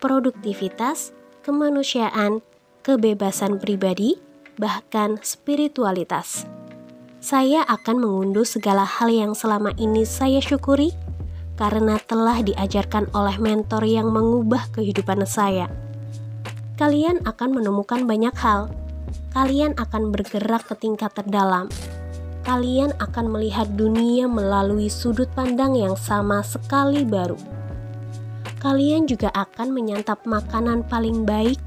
produktivitas, kemanusiaan, kebebasan pribadi, bahkan spiritualitas. Saya akan mengunduh segala hal yang selama ini saya syukuri karena telah diajarkan oleh mentor yang mengubah kehidupan saya. Kalian akan menemukan banyak hal. Kalian akan bergerak ke tingkat terdalam. Kalian akan melihat dunia melalui sudut pandang yang sama sekali baru. Kalian juga akan menyantap makanan paling baik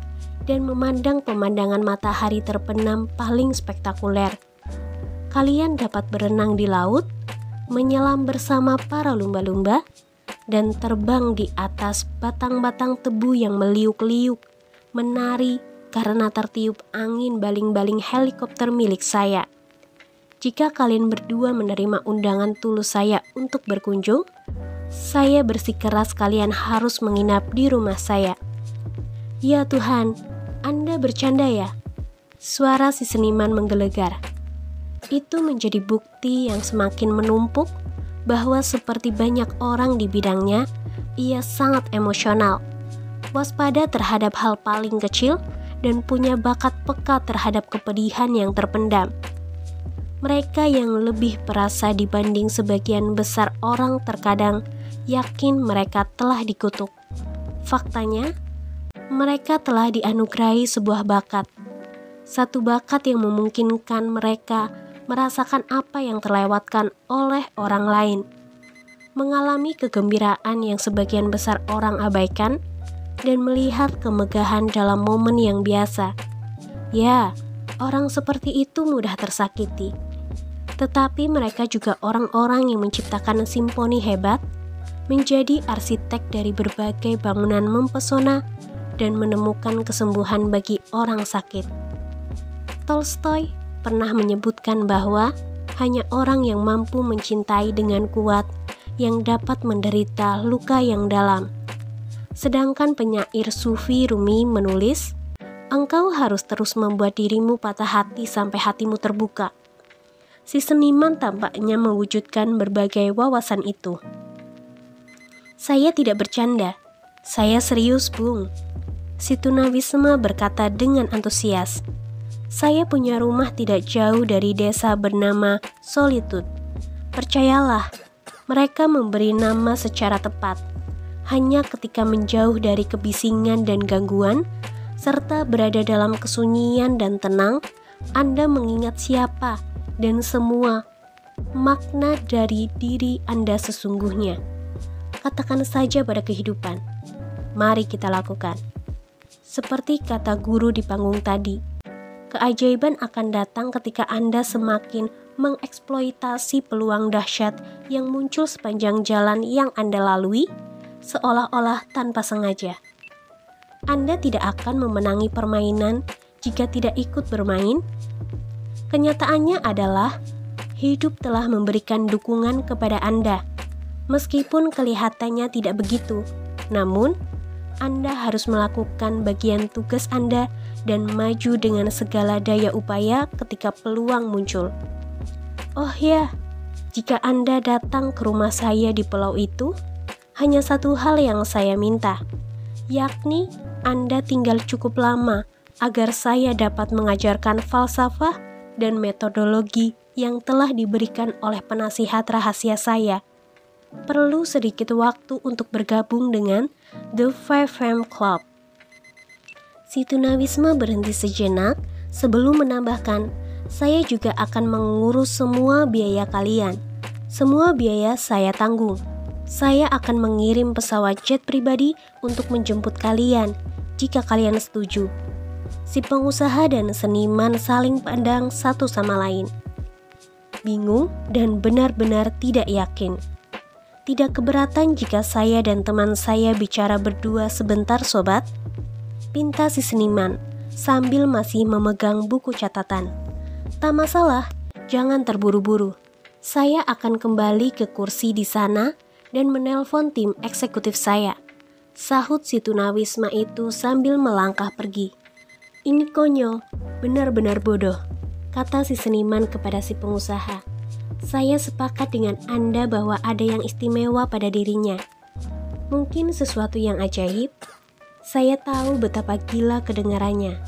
dan memandang pemandangan matahari terbenam paling spektakuler. Kalian dapat berenang di laut, menyelam bersama para lumba-lumba, dan terbang di atas batang-batang tebu yang meliuk-liuk, menari karena tertiup angin baling-baling helikopter milik saya. Jika kalian berdua menerima undangan tulus saya untuk berkunjung, saya bersikeras kalian harus menginap di rumah saya. Ya Tuhan, Anda bercanda ya? Suara si seniman menggelegar. Itu menjadi bukti yang semakin menumpuk bahwa seperti banyak orang di bidangnya, ia sangat emosional, waspada terhadap hal paling kecil, dan punya bakat peka terhadap kepedihan yang terpendam. Mereka yang lebih perasa dibanding sebagian besar orang terkadang yakin mereka telah dikutuk. Faktanya, mereka telah dianugerahi sebuah bakat. Satu bakat yang memungkinkan mereka merasakan apa yang terlewatkan oleh orang lain, mengalami kegembiraan yang sebagian besar orang abaikan, dan melihat kemegahan dalam momen yang biasa. Ya, orang seperti itu mudah tersakiti. Tetapi mereka juga orang-orang yang menciptakan simfoni hebat, menjadi arsitek dari berbagai bangunan mempesona, dan menemukan kesembuhan bagi orang sakit. Tolstoy pernah menyebutkan bahwa hanya orang yang mampu mencintai dengan kuat yang dapat menderita luka yang dalam. Sedangkan penyair Sufi Rumi menulis, engkau harus terus membuat dirimu patah hati sampai hatimu terbuka. Si seniman tampaknya mewujudkan berbagai wawasan itu. Saya tidak bercanda, saya serius, Bung. Si tunawisma berkata dengan antusias. Saya punya rumah tidak jauh dari desa bernama Solitude. Percayalah, mereka memberi nama secara tepat. Hanya ketika menjauh dari kebisingan dan gangguan, serta berada dalam kesunyian dan tenang, Anda mengingat siapa dan semua makna dari diri Anda sesungguhnya. Katakan saja pada kehidupan, mari kita lakukan. Seperti kata guru di panggung tadi, keajaiban akan datang ketika Anda semakin mengeksploitasi peluang dahsyat yang muncul sepanjang jalan yang Anda lalui, seolah-olah tanpa sengaja. Anda tidak akan memenangi permainan jika tidak ikut bermain. Kenyataannya adalah hidup telah memberikan dukungan kepada Anda. Meskipun kelihatannya tidak begitu, namun Anda harus melakukan bagian tugas Anda dan maju dengan segala daya upaya ketika peluang muncul. Oh ya, jika Anda datang ke rumah saya di pulau itu, hanya satu hal yang saya minta, yakni Anda tinggal cukup lama agar saya dapat mengajarkan falsafah dan metodologi yang telah diberikan oleh penasihat rahasia saya. Perlu sedikit waktu untuk bergabung dengan The 5am Club. Si tunawisma berhenti sejenak sebelum menambahkan, saya juga akan mengurus semua biaya kalian. Semua biaya saya tanggung. Saya akan mengirim pesawat jet pribadi untuk menjemput kalian jika kalian setuju. Si pengusaha dan seniman saling pandang satu sama lain. Bingung dan benar-benar tidak yakin. Tidak keberatan jika saya dan teman saya bicara berdua sebentar, sobat? Pinta si seniman sambil masih memegang buku catatan. Tak masalah, jangan terburu-buru. Saya akan kembali ke kursi di sana dan menelpon tim eksekutif saya. Sahut si tunawisma itu sambil melangkah pergi. Ini konyol, benar-benar bodoh, kata si seniman kepada si pengusaha. Saya sepakat dengan Anda bahwa ada yang istimewa pada dirinya. Mungkin sesuatu yang ajaib. Saya tahu betapa gila kedengarannya.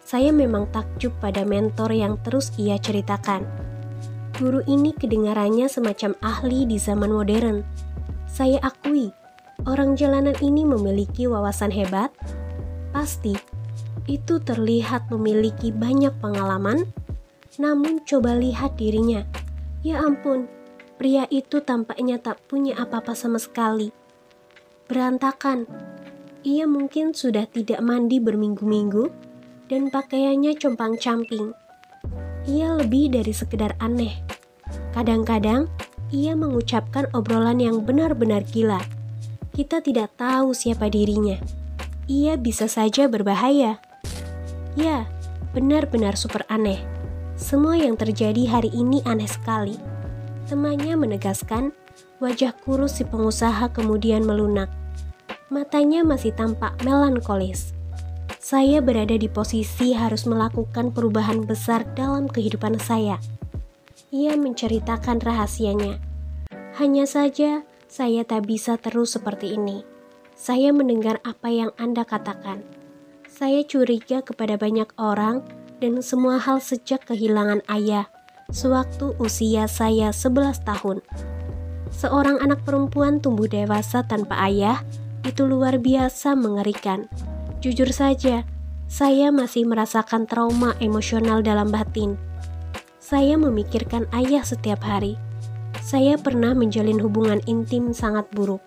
Saya memang takjub pada mentor yang terus ia ceritakan. Guru ini kedengarannya semacam ahli di zaman modern. Saya akui, orang jalanan ini memiliki wawasan hebat. Pasti, itu terlihat memiliki banyak pengalaman. Namun coba lihat dirinya. Ya ampun, pria itu tampaknya tak punya apa-apa sama sekali. Berantakan. Ia mungkin sudah tidak mandi berminggu-minggu dan pakaiannya compang-camping. Ia lebih dari sekedar aneh. Kadang-kadang ia mengucapkan obrolan yang benar-benar gila. Kita tidak tahu siapa dirinya. Ia bisa saja berbahaya. Ya, benar-benar super aneh. Semua yang terjadi hari ini aneh sekali. Temannya menegaskan. Wajah kurus si pengusaha kemudian melunak. Matanya masih tampak melankolis. Saya berada di posisi harus melakukan perubahan besar dalam kehidupan saya. Ia menceritakan rahasianya. Hanya saja, saya tak bisa terus seperti ini. Saya mendengar apa yang Anda katakan. Saya curiga kepada banyak orang dan semua hal sejak kehilangan ayah sewaktu usia saya 11 tahun. Seorang anak perempuan tumbuh dewasa tanpa ayah itu luar biasa mengerikan. Jujur saja, saya masih merasakan trauma emosional dalam batin. Saya memikirkan ayah setiap hari. Saya pernah menjalin hubungan intim sangat buruk.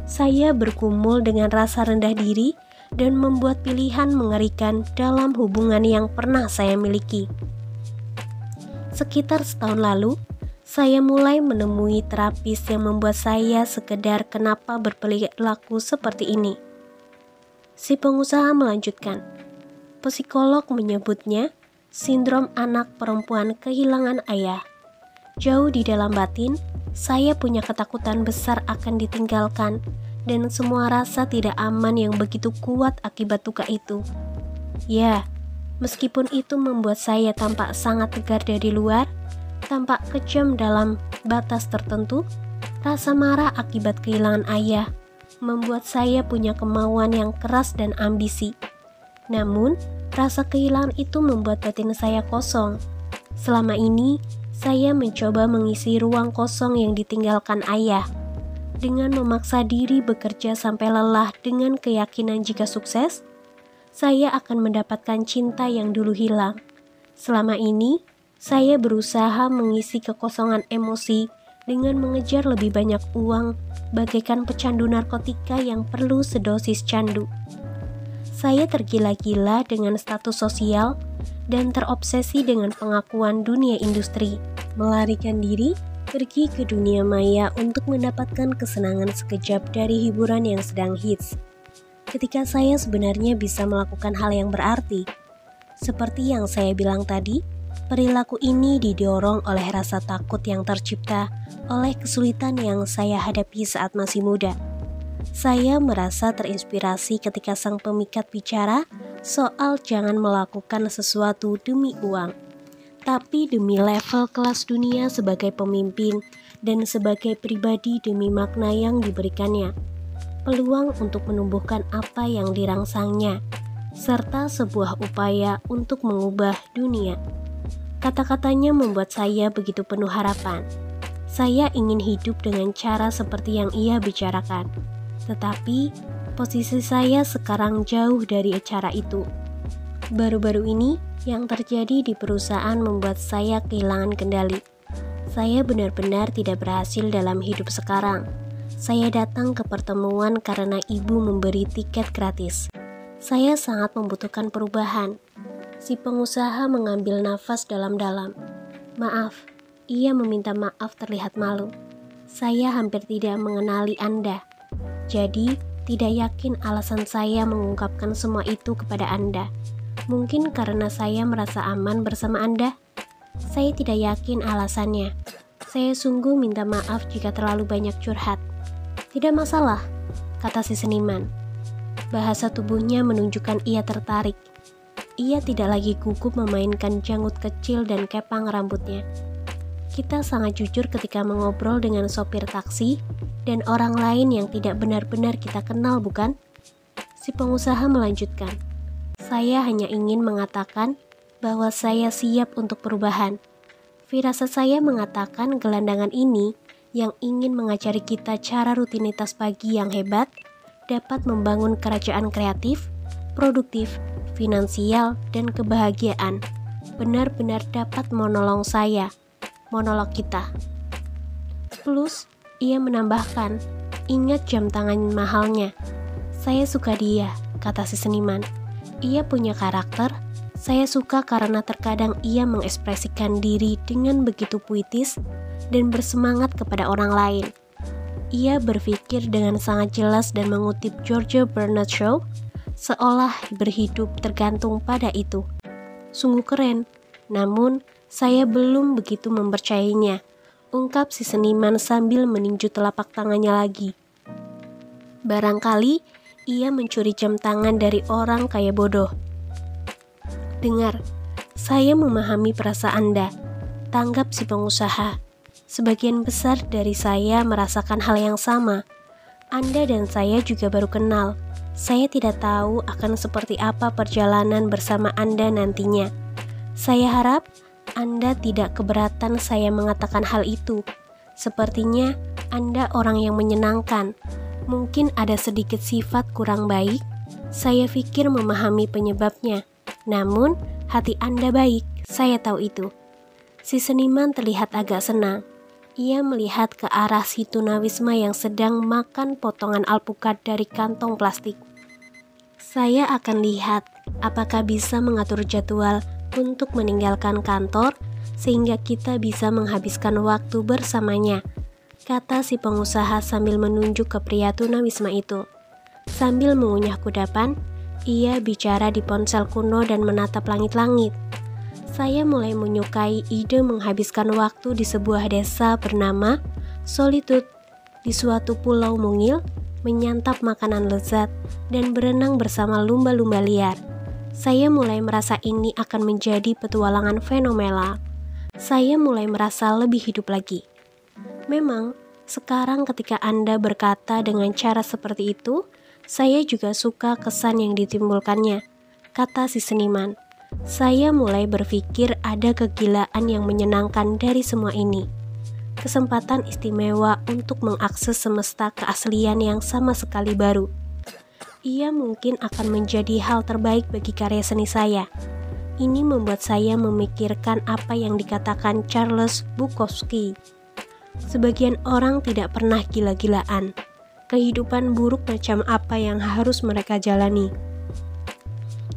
Saya bergumul dengan rasa rendah diri dan membuat pilihan mengerikan dalam hubungan yang pernah saya miliki. Sekitar setahun lalu, saya mulai menemui terapis yang membuat saya sekedar kenapa berperilaku seperti ini. Si pengusaha melanjutkan, psikolog menyebutnya sindrom anak perempuan kehilangan ayah. Jauh di dalam batin, saya punya ketakutan besar akan ditinggalkan dan semua rasa tidak aman yang begitu kuat akibat duka itu. Ya, meskipun itu membuat saya tampak sangat tegar dari luar, tampak kejam dalam batas tertentu, rasa marah akibat kehilangan ayah membuat saya punya kemauan yang keras dan ambisi. Namun, rasa kehilangan itu membuat batin saya kosong. Selama ini, saya mencoba mengisi ruang kosong yang ditinggalkan ayah dengan memaksa diri bekerja sampai lelah dengan keyakinan jika sukses, saya akan mendapatkan cinta yang dulu hilang. Selama ini, saya berusaha mengisi kekosongan emosi dengan mengejar lebih banyak uang bagaikan pecandu narkotika yang perlu sedosis candu. Saya tergila-gila dengan status sosial dan terobsesi dengan pengakuan dunia industri, melarikan diri pergi ke dunia maya untuk mendapatkan kesenangan sekejap dari hiburan yang sedang hits. Ketika saya sebenarnya bisa melakukan hal yang berarti. Seperti yang saya bilang tadi, perilaku ini didorong oleh rasa takut yang tercipta oleh kesulitan yang saya hadapi saat masih muda. Saya merasa terinspirasi ketika sang pemikat bicara soal jangan melakukan sesuatu demi uang, tapi demi level kelas dunia sebagai pemimpin dan sebagai pribadi demi makna yang diberikannya, peluang untuk menumbuhkan apa yang dirangsangnya, serta sebuah upaya untuk mengubah dunia. Kata-katanya membuat saya begitu penuh harapan. Saya ingin hidup dengan cara seperti yang ia bicarakan. Tetapi, posisi saya sekarang jauh dari cara itu. Baru-baru ini, yang terjadi di perusahaan membuat saya kehilangan kendali. Saya benar-benar tidak berhasil dalam hidup sekarang. Saya datang ke pertemuan karena ibu memberi tiket gratis. Saya sangat membutuhkan perubahan. Si pengusaha mengambil nafas dalam-dalam. Maaf, ia meminta maaf terlihat malu. Saya hampir tidak mengenali Anda. Jadi, tidak yakin alasan saya mengungkapkan semua itu kepada Anda. Mungkin karena saya merasa aman bersama Anda. Saya tidak yakin alasannya. Saya sungguh minta maaf jika terlalu banyak curhat. Tidak masalah, kata si seniman. Bahasa tubuhnya menunjukkan ia tertarik. Ia tidak lagi gugup memainkan janggut kecil dan kepang rambutnya. Kita sangat jujur ketika mengobrol dengan sopir taksi dan orang lain yang tidak benar-benar kita kenal, bukan? Si pengusaha melanjutkan, saya hanya ingin mengatakan bahwa saya siap untuk perubahan. Firasat saya mengatakan gelandangan ini yang ingin mengajari kita cara rutinitas pagi yang hebat dapat membangun kerajaan kreatif, produktif, finansial, dan kebahagiaan. Benar-benar dapat menolong saya, monolog kita. Plus, ia menambahkan, ingat jam tangan mahalnya. Saya suka dia, kata si seniman. Ia punya karakter. Saya suka karena terkadang ia mengekspresikan diri dengan begitu puitis dan bersemangat kepada orang lain. Ia berpikir dengan sangat jelas dan mengutip George Bernard Shaw, seolah berhidup tergantung pada itu. Sungguh keren, namun saya belum begitu mempercayainya, ungkap si seniman sambil meninju telapak tangannya lagi. Barangkali ia mencuri jam tangan dari orang kaya bodoh. Dengar, saya memahami perasaan Anda, tanggap si pengusaha. Sebagian besar dari saya merasakan hal yang sama. Anda dan saya juga baru kenal. Saya tidak tahu akan seperti apa perjalanan bersama Anda nantinya. Saya harap Anda tidak keberatan saya mengatakan hal itu. Sepertinya Anda orang yang menyenangkan. Mungkin ada sedikit sifat kurang baik. Saya pikir memahami penyebabnya. Namun, hati Anda baik, saya tahu itu. Si seniman terlihat agak senang. Ia melihat ke arah si tunawisma yang sedang makan potongan alpukat dari kantong plastik. Saya akan lihat apakah bisa mengatur jadwal untuk meninggalkan kantor sehingga kita bisa menghabiskan waktu bersamanya, kata si pengusaha sambil menunjuk ke pria tunawisma itu. Sambil mengunyah kudapan, Ia bicara di ponsel kuno dan menatap langit-langit. Saya mulai menyukai ide menghabiskan waktu di sebuah desa bernama Solitude, di suatu pulau mungil, menyantap makanan lezat, dan berenang bersama lumba-lumba liar. Saya mulai merasa ini akan menjadi petualangan fenomenal. Saya mulai merasa lebih hidup lagi. Memang, sekarang ketika Anda berkata dengan cara seperti itu, saya juga suka kesan yang ditimbulkannya, kata si seniman. Saya mulai berpikir ada kegilaan yang menyenangkan dari semua ini. Kesempatan istimewa untuk mengakses semesta keaslian yang sama sekali baru. Ia mungkin akan menjadi hal terbaik bagi karya seni saya. Ini membuat saya memikirkan apa yang dikatakan Charles Bukowski. Sebagian orang tidak pernah gila-gilaan. Kehidupan buruk macam apa yang harus mereka jalani?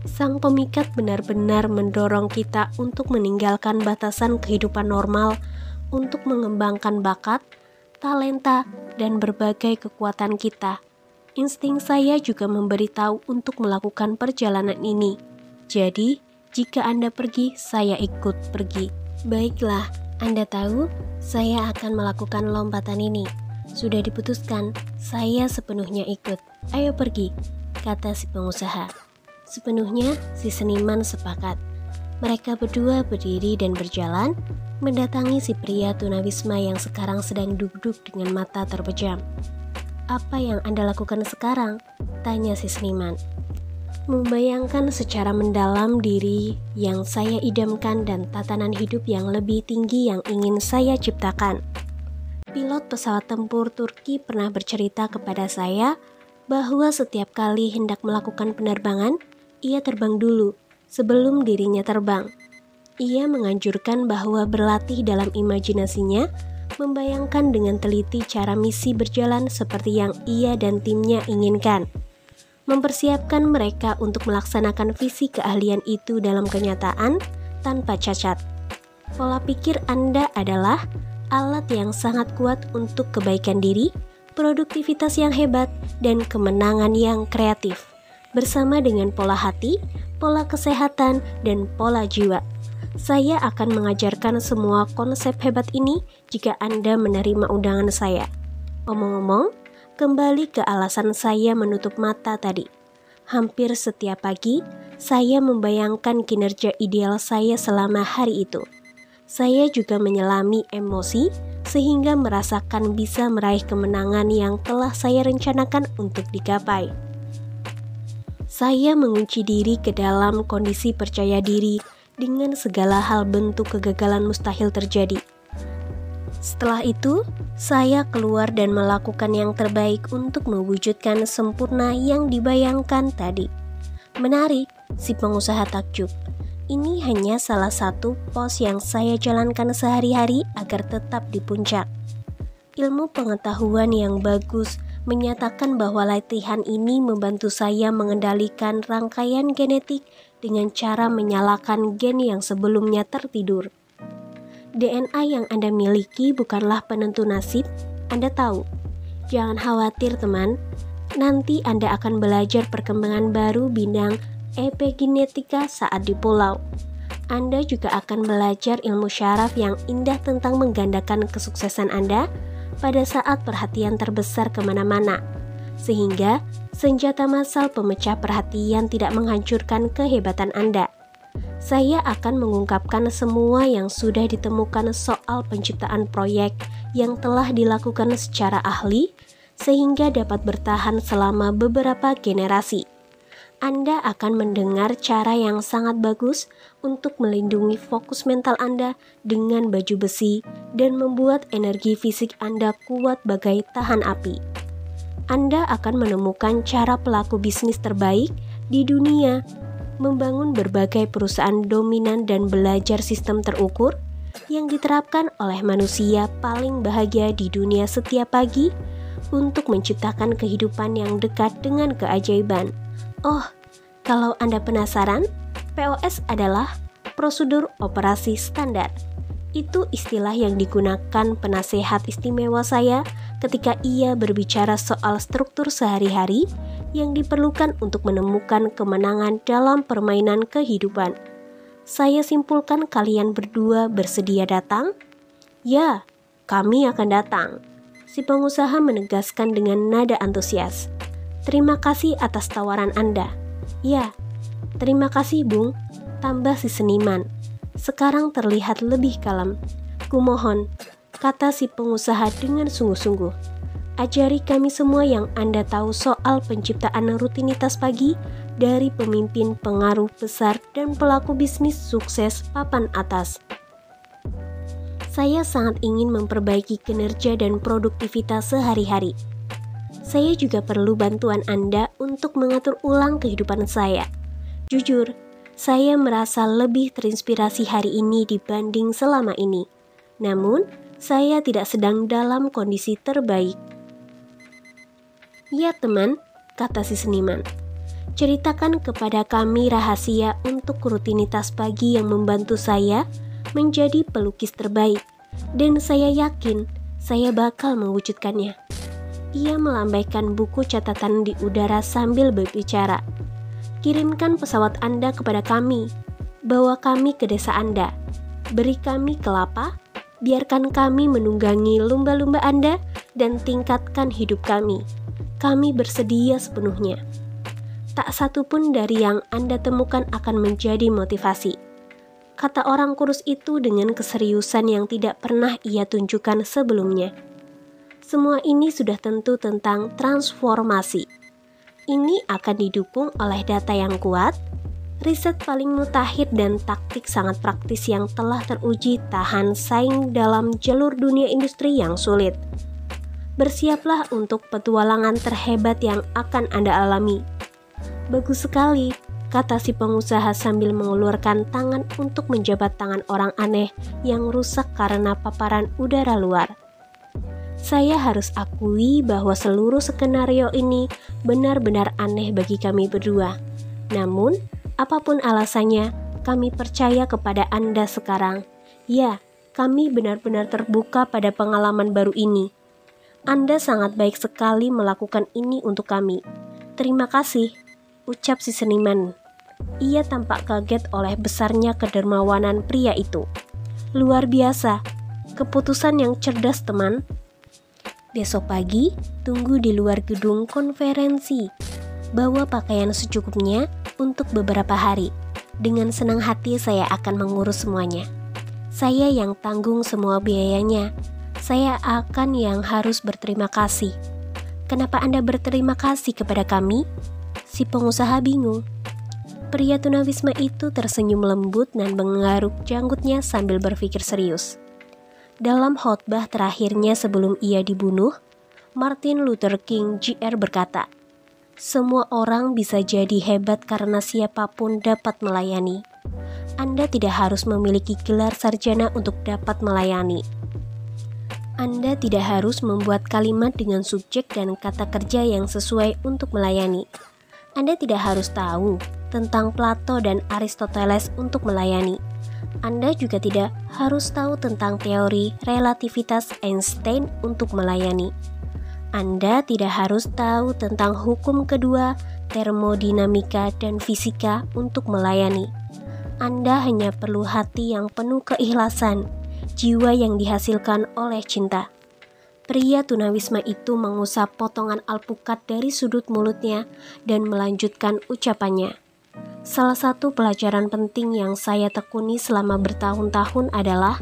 Sang pemikat benar-benar mendorong kita untuk meninggalkan batasan kehidupan normal, untuk mengembangkan bakat, talenta, dan berbagai kekuatan kita. Insting saya juga memberitahu untuk melakukan perjalanan ini. Jadi, jika Anda pergi, saya ikut pergi. Baiklah, Anda tahu, saya akan melakukan lompatan ini. Sudah diputuskan, saya sepenuhnya ikut. Ayo pergi, kata si pengusaha. Sepenuhnya, si seniman sepakat. Mereka berdua berdiri dan berjalan, mendatangi si pria tunawisma yang sekarang sedang duduk dengan mata terpejam. Apa yang Anda lakukan sekarang? Tanya si seniman. Membayangkan secara mendalam diri yang saya idamkan dan tatanan hidup yang lebih tinggi yang ingin saya ciptakan. Pilot pesawat tempur Turki pernah bercerita kepada saya bahwa setiap kali hendak melakukan penerbangan, ia terbang dulu sebelum dirinya terbang. Ia menganjurkan bahwa berlatih dalam imajinasinya, membayangkan dengan teliti cara misi berjalan seperti yang ia dan timnya inginkan. Mempersiapkan mereka untuk melaksanakan visi keahlian itu dalam kenyataan tanpa cacat. Pola pikir Anda adalah alat yang sangat kuat untuk kebaikan diri, produktivitas yang hebat, dan kemenangan yang kreatif. Bersama dengan pola hati, pola kesehatan, dan pola jiwa. Saya akan mengajarkan semua konsep hebat ini jika Anda menerima undangan saya. Omong-omong, kembali ke alasan saya menutup mata tadi. Hampir setiap pagi, saya membayangkan kinerja ideal saya selama hari itu. Saya juga menyelami emosi sehingga merasakan bisa meraih kemenangan yang telah saya rencanakan untuk digapai. Saya mengunci diri ke dalam kondisi percaya diri dengan segala hal bentuk kegagalan mustahil terjadi. Setelah itu, saya keluar dan melakukan yang terbaik untuk mewujudkan sempurna yang dibayangkan tadi. Menarik, si pengusaha takjub. Ini hanya salah satu pos yang saya jalankan sehari-hari agar tetap di puncak. Ilmu pengetahuan yang bagus menyatakan bahwa latihan ini membantu saya mengendalikan rangkaian genetik dengan cara menyalakan gen yang sebelumnya tertidur. DNA yang Anda miliki bukanlah penentu nasib, Anda tahu. Jangan khawatir teman, nanti Anda akan belajar perkembangan baru bidang epigenetika saat di pulau. Anda juga akan belajar ilmu syaraf yang indah tentang menggandakan kesuksesan Anda pada saat perhatian terbesar kemana-mana. Sehingga senjata massal pemecah perhatian tidak menghancurkan kehebatan Anda. Saya akan mengungkapkan semua yang sudah ditemukan soal penciptaan proyek yang telah dilakukan secara ahli sehingga dapat bertahan selama beberapa generasi. Anda akan mendengar cara yang sangat bagus untuk melindungi fokus mental Anda dengan baju besi dan membuat energi fisik Anda kuat bagai tahan api. Anda akan menemukan cara pelaku bisnis terbaik di dunia, membangun berbagai perusahaan dominan dan belajar sistem terukur yang diterapkan oleh manusia paling bahagia di dunia setiap pagi untuk menciptakan kehidupan yang dekat dengan keajaiban. Oh, kalau Anda penasaran, POS adalah prosedur operasi standar. Itu istilah yang digunakan penasehat istimewa saya ketika ia berbicara soal struktur sehari-hari yang diperlukan untuk menemukan kemenangan dalam permainan kehidupan. Saya simpulkan kalian berdua bersedia datang? Ya, kami akan datang. Si pengusaha menegaskan dengan nada antusias. Terima kasih atas tawaran Anda. Ya, terima kasih Bung, tambah si seniman. Sekarang terlihat lebih kalem. Kumohon, kata si pengusaha dengan sungguh-sungguh. Ajari kami semua yang Anda tahu soal penciptaan rutinitas pagi dari pemimpin pengaruh besar dan pelaku bisnis sukses papan atas. Saya sangat ingin memperbaiki kinerja dan produktivitas sehari-hari. Saya juga perlu bantuan Anda untuk mengatur ulang kehidupan saya. Jujur, saya merasa lebih terinspirasi hari ini dibanding selama ini. Namun, saya tidak sedang dalam kondisi terbaik. Ya teman, kata si seniman. Ceritakan kepada kami rahasia untuk rutinitas pagi yang membantu saya menjadi pelukis terbaik, dan saya yakin saya bakal mewujudkannya. Ia melambaikan buku catatan di udara sambil berbicara. Kirimkan pesawat Anda kepada kami, bawa kami ke desa Anda, beri kami kelapa, biarkan kami menunggangi lumba-lumba Anda, dan tingkatkan hidup kami. Kami bersedia sepenuhnya. Tak satu pun dari yang Anda temukan akan menjadi motivasi, kata orang kurus itu dengan keseriusan yang tidak pernah ia tunjukkan sebelumnya. Semua ini sudah tentu tentang transformasi. Ini akan didukung oleh data yang kuat, riset paling mutakhir dan taktik sangat praktis yang telah teruji tahan saing dalam jalur dunia industri yang sulit. Bersiaplah untuk petualangan terhebat yang akan Anda alami. Bagus sekali, kata si pengusaha sambil mengulurkan tangan untuk menjabat tangan orang aneh yang rusak karena paparan udara luar. Saya harus akui bahwa seluruh skenario ini benar-benar aneh bagi kami berdua. Namun, apapun alasannya, kami percaya kepada Anda sekarang. Ya, kami benar-benar terbuka pada pengalaman baru ini. Anda sangat baik sekali melakukan ini untuk kami. Terima kasih, ucap si seniman. Ia tampak kaget oleh besarnya kedermawanan pria itu. Luar biasa, keputusan yang cerdas teman. Besok pagi, tunggu di luar gedung konferensi. Bawa pakaian secukupnya untuk beberapa hari. Dengan senang hati saya akan mengurus semuanya. Saya yang tanggung semua biayanya. Saya akan yang harus berterima kasih. Kenapa Anda berterima kasih kepada kami? Si pengusaha bingung. Pria tunawisma itu tersenyum lembut dan menggaruk janggutnya sambil berpikir serius. Dalam khotbah terakhirnya sebelum ia dibunuh, Martin Luther King Jr. berkata, "Semua orang bisa jadi hebat karena siapapun dapat melayani. Anda tidak harus memiliki gelar sarjana untuk dapat melayani. Anda tidak harus membuat kalimat dengan subjek dan kata kerja yang sesuai untuk melayani. Anda tidak harus tahu tentang Plato dan Aristoteles untuk melayani. Anda juga tidak harus tahu tentang teori relativitas Einstein untuk melayani. Anda tidak harus tahu tentang hukum kedua, termodinamika, dan fisika untuk melayani. Anda hanya perlu hati yang penuh keikhlasan, jiwa yang dihasilkan oleh cinta." Pria tunawisma itu mengusap potongan alpukat dari sudut mulutnya dan melanjutkan ucapannya. Salah satu pelajaran penting yang saya tekuni selama bertahun-tahun adalah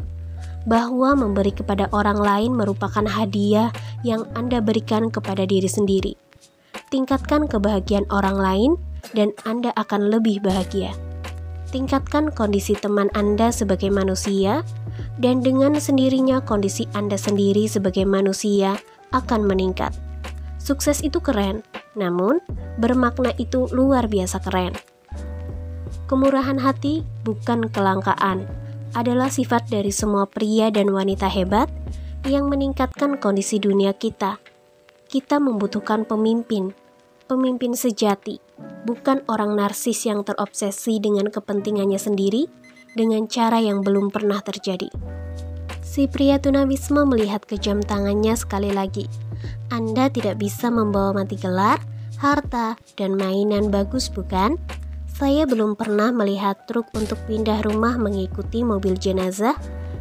bahwa memberi kepada orang lain merupakan hadiah yang Anda berikan kepada diri sendiri. Tingkatkan kebahagiaan orang lain dan Anda akan lebih bahagia. Tingkatkan kondisi teman Anda sebagai manusia, dan dengan sendirinya kondisi Anda sendiri sebagai manusia akan meningkat. Sukses itu keren, namun bermakna itu luar biasa keren. Kemurahan hati bukan kelangkaan, adalah sifat dari semua pria dan wanita hebat yang meningkatkan kondisi dunia kita. Kita membutuhkan pemimpin sejati, bukan orang narsis yang terobsesi dengan kepentingannya sendiri dengan cara yang belum pernah terjadi. Si pria tunawisma melihat ke jam tangannya sekali lagi. Anda tidak bisa membawa mati gelar, harta, dan mainan bagus bukan? Saya belum pernah melihat truk untuk pindah rumah mengikuti mobil jenazah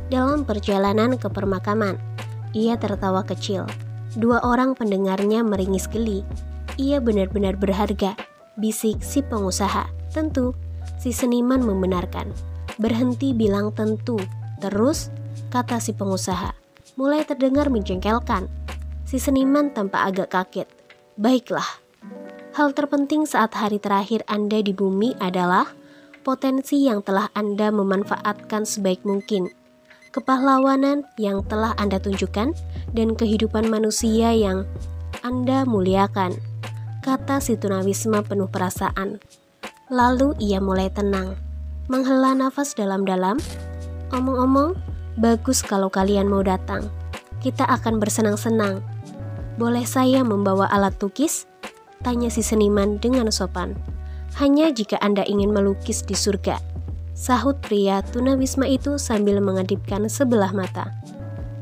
dalam perjalanan ke pemakaman. Ia tertawa kecil. 2 orang pendengarnya meringis geli. Ia benar-benar berharga, bisik si pengusaha. Tentu, si seniman membenarkan. Berhenti bilang tentu. Terus, kata si pengusaha, mulai terdengar menjengkelkan. Si seniman tampak agak kaget. Baiklah. Hal terpenting saat hari terakhir Anda di bumi adalah potensi yang telah Anda memanfaatkan sebaik mungkin, kepahlawanan yang telah Anda tunjukkan, dan kehidupan manusia yang Anda muliakan, kata si tunawisma penuh perasaan. Lalu ia mulai tenang, menghela nafas dalam-dalam. Omong-omong, bagus kalau kalian mau datang. Kita akan bersenang-senang. Boleh saya membawa alat lukis? Tanya si seniman dengan sopan. Hanya jika Anda ingin melukis di surga, sahut pria tunawisma itu sambil mengedipkan sebelah mata.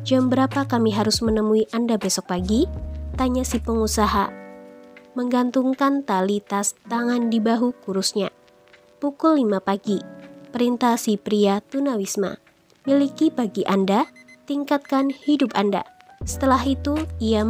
Jam berapa kami harus menemui Anda besok pagi? Tanya si pengusaha, menggantungkan tali tas tangan di bahu kurusnya. Pukul 5 pagi, perintah si pria tunawisma. Miliki pagi Anda, tingkatkan hidup Anda. Setelah itu, ia